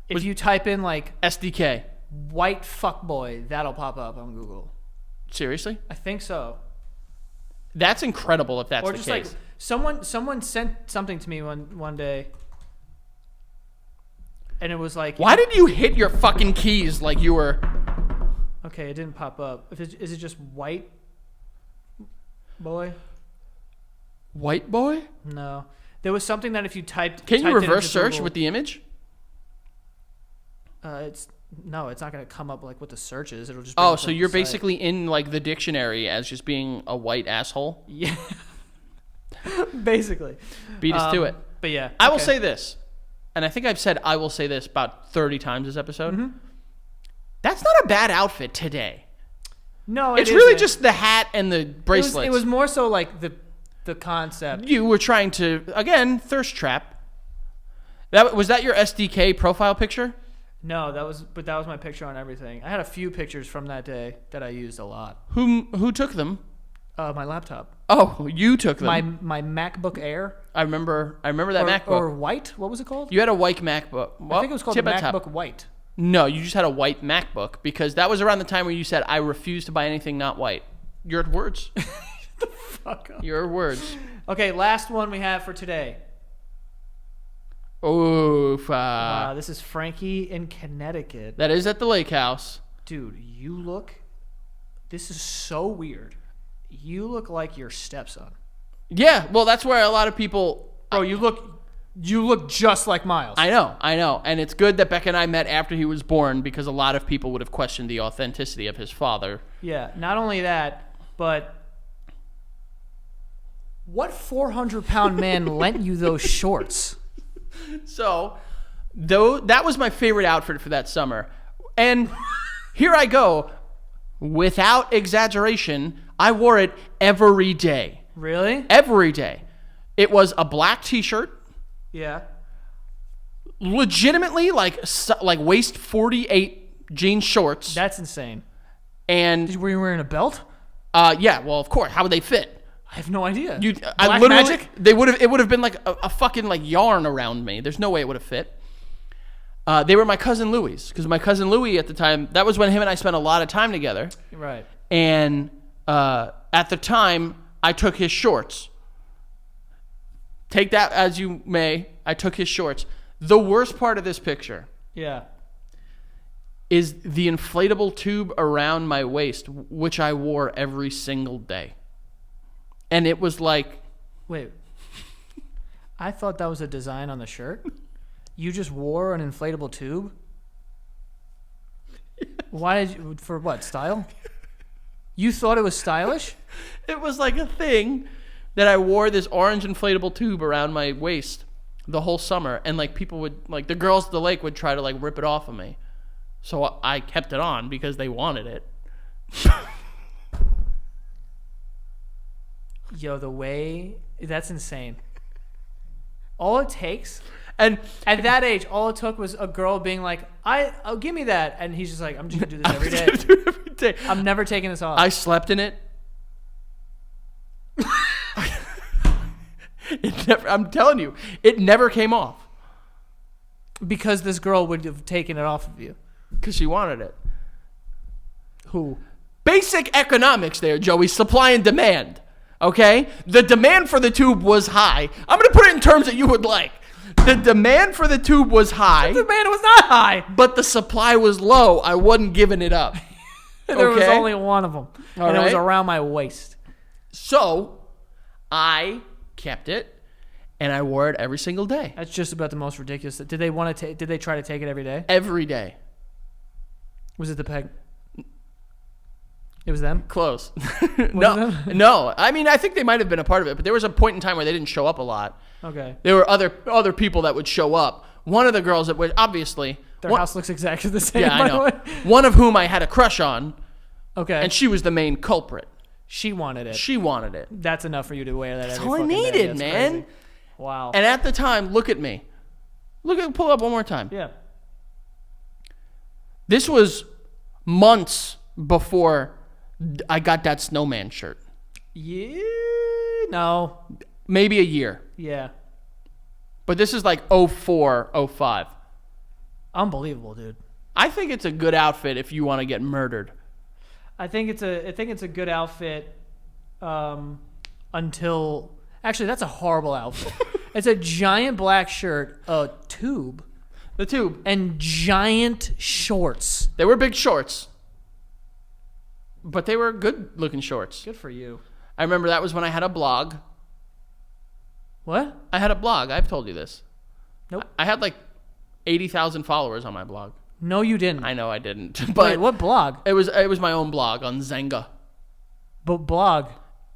if you type in like SDK. white fuckboy, that'll pop up on Google. Seriously? I think so. That's incredible if that's Or the just case. like someone sent something to me one day, and it was like, Why did you hit your fucking keys like you were? okay, it didn't pop up. Is it just white boy? White boy? No, there was something that if you typed. Can you typed it reverse into search Google, with the image? it's not going to come up like with the searches. It'll just. bring Oh, up so the you're site. basically in like the dictionary as just being a white asshole? Yeah. Basically. Beat us to it. But yeah, I will okay. say this, and I think I've said I will say this about 30 times this episode. Mm-hmm. That's not a bad outfit today. No, It's really just the hat and the bracelets. It was more so like the concept. You were trying to, again, thirst trap. Was that your SDK profile picture? No, that was my picture on everything. I had a few pictures from that day that I used a lot. Who took them? My laptop. Oh, you took them. My MacBook Air. I remember that MacBook. Or white. What was it called? You had a white MacBook. I think it was called the tip at MacBook top. White. No, you just had a white MacBook because that was around the time where you said, I refuse to buy anything not white. Your words. Fuck up. Your words. Okay, last one we have for today. Oof. This is Frankie in Connecticut. That is at the lake house. Dude, you look... This is so weird. You look like your stepson. Yeah, well, that's where a lot of people... Bro, you look just like Miles. I know. And it's good that Becca and I met after he was born because a lot of people would have questioned the authenticity of his father. Yeah, not only that, but what 400-pound man lent you those shorts? So, though that was my favorite outfit for that summer. And here I go. Without exaggeration, I wore it every day. Really? Every day. It was a black t-shirt. Yeah. Legitimately like waist 48 jean shorts. That's insane. And Were you wearing a belt? yeah, well, of course. How would they fit? I have no idea. I Black literally, magic? It would have been like a fucking like yarn around me. There's no way it would have fit. They were my cousin Louis because my cousin Louis at the time, that was when him and I spent a lot of time together. Right. And at the time, I took his shorts. Take that as you may. I took his shorts. The worst part of this picture Yeah. is the inflatable tube around my waist, which I wore every single day. And it was like... Wait. I thought that was a design on the shirt. You just wore an inflatable tube? Why did you... For what, style? You thought it was stylish? It was like a thing that I wore this orange inflatable tube around my waist the whole summer. And like people would... Like the girls at the lake would try to like rip it off of me. So I kept it on because they wanted it. Yo, the way... That's insane. All it takes... And at that age, all it took was a girl being like, "Oh, give me that," and he's just like, "I'm just gonna do this every day. I'm never taking this off." I slept in it. I'm telling you, it never came off because this girl would have taken it off of you. Because she wanted it. Who? Basic economics there, Joey. Supply and demand. Okay? The demand for the tube was high. I'm going to put it in terms that you would like. The demand for the tube was high. The demand was not high. But the supply was low. I wasn't giving it up. There was only one of them. All and right. It was around my waist. So, I kept it, and I wore it every single day. That's just about the most ridiculous. Did they try to take it every day? Every day. Was it the peg? It was them? Close. No. No. I mean, I think they might have been a part of it, but there was a point in time where they didn't show up a lot. Okay. There were other people that would show up. One of the girls that would obviously Their house looks exactly the same. yeah, by I the know. way. One of whom I had a crush on. Okay. And she was the main culprit. She wanted it. She wanted it. That's enough for you to wear that. That's every all I fucking day. needed, That's man. crazy. Wow. And at the time, look at me. Pull up one more time. Yeah. This was months before I got that snowman shirt. Yeah. No. Maybe a year. Yeah. But this is like 04, 05. Unbelievable, dude. I think it's a good outfit if you want to get murdered. I think it's a good outfit until actually that's a horrible outfit. It's a giant black shirt, a tube, The tube. and giant shorts. They were big shorts. But they were good looking shorts. Good for you. I remember that was when I had a blog. What? I had a blog. I've told you this. Nope. I had like 80,000 followers on my blog. No, you didn't. I know I didn't. Wait, But what blog? it was my own blog on Zynga. But blog.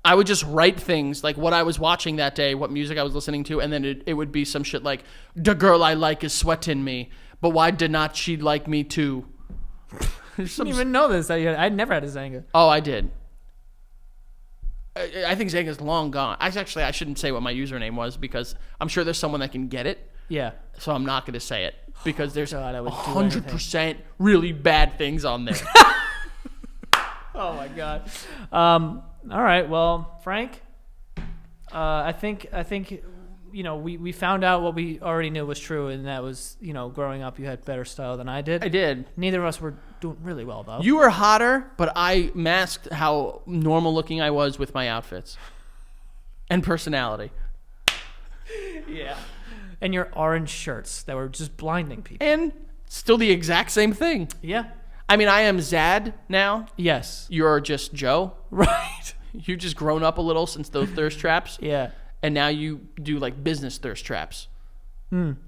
I would just write things like what I was watching that day, what music I was listening to, and then it would be some shit like, the girl I like is sweating me, but why did not she like me too? I didn't even know this. I never had a Zanga. Oh, I did. I think Zynga's long gone. I shouldn't say what my username was because I'm sure there's someone that can get it, Yeah. so I'm not going to say it because there's God, I would do 100% really bad things on there. Oh my God. All right. Well, Frank, I think we found out what we already knew was true, and that was growing up you had better style than I did. I did. Neither of us were doing really well though. You were hotter, but I masked how normal looking I was with my outfits and personality. Yeah. And your orange shirts that were just blinding people. And still the exact same thing. Yeah. I mean, I am Zad now. Yes. You're just Joe. Right. You've just grown up a little since those thirst traps. Yeah. And now you do like business thirst traps.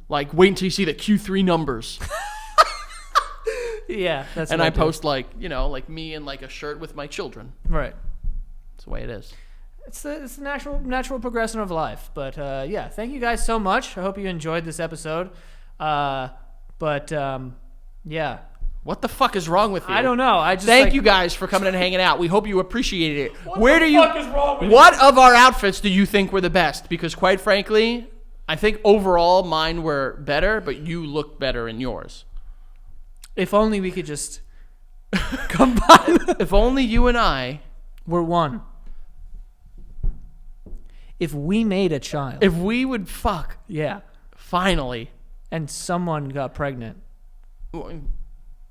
Like wait until you see the Q3 numbers. Yeah. That's And what I do. post like me in like a shirt with my children. Right. That's the way it is. It's the natural progression of life. But yeah, thank you guys so much. I hope you enjoyed this episode. Yeah. What the fuck is wrong with you? I don't know. I just Thank you guys for coming and hanging out. We hope you appreciated it. Where do fuck is wrong with What of our outfits do you think were the best? Because quite frankly, I think overall mine were better, but you look better in yours. If only we could just combine. If only you and I, We're one. If we made a child. if we would fuck Yeah. finally. And someone got pregnant.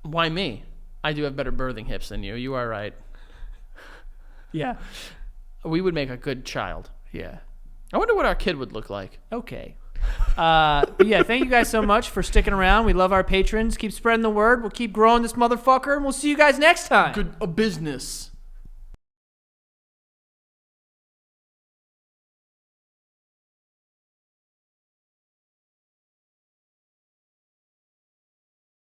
Why me? I do have better birthing hips than you. You are right. Yeah. We would make a good child. Yeah. I wonder what our kid would look like. Okay. But yeah, thank you guys so much for sticking around. We love our patrons. Keep spreading the word. We'll keep growing this motherfucker, and we'll see you guys next time. Good business.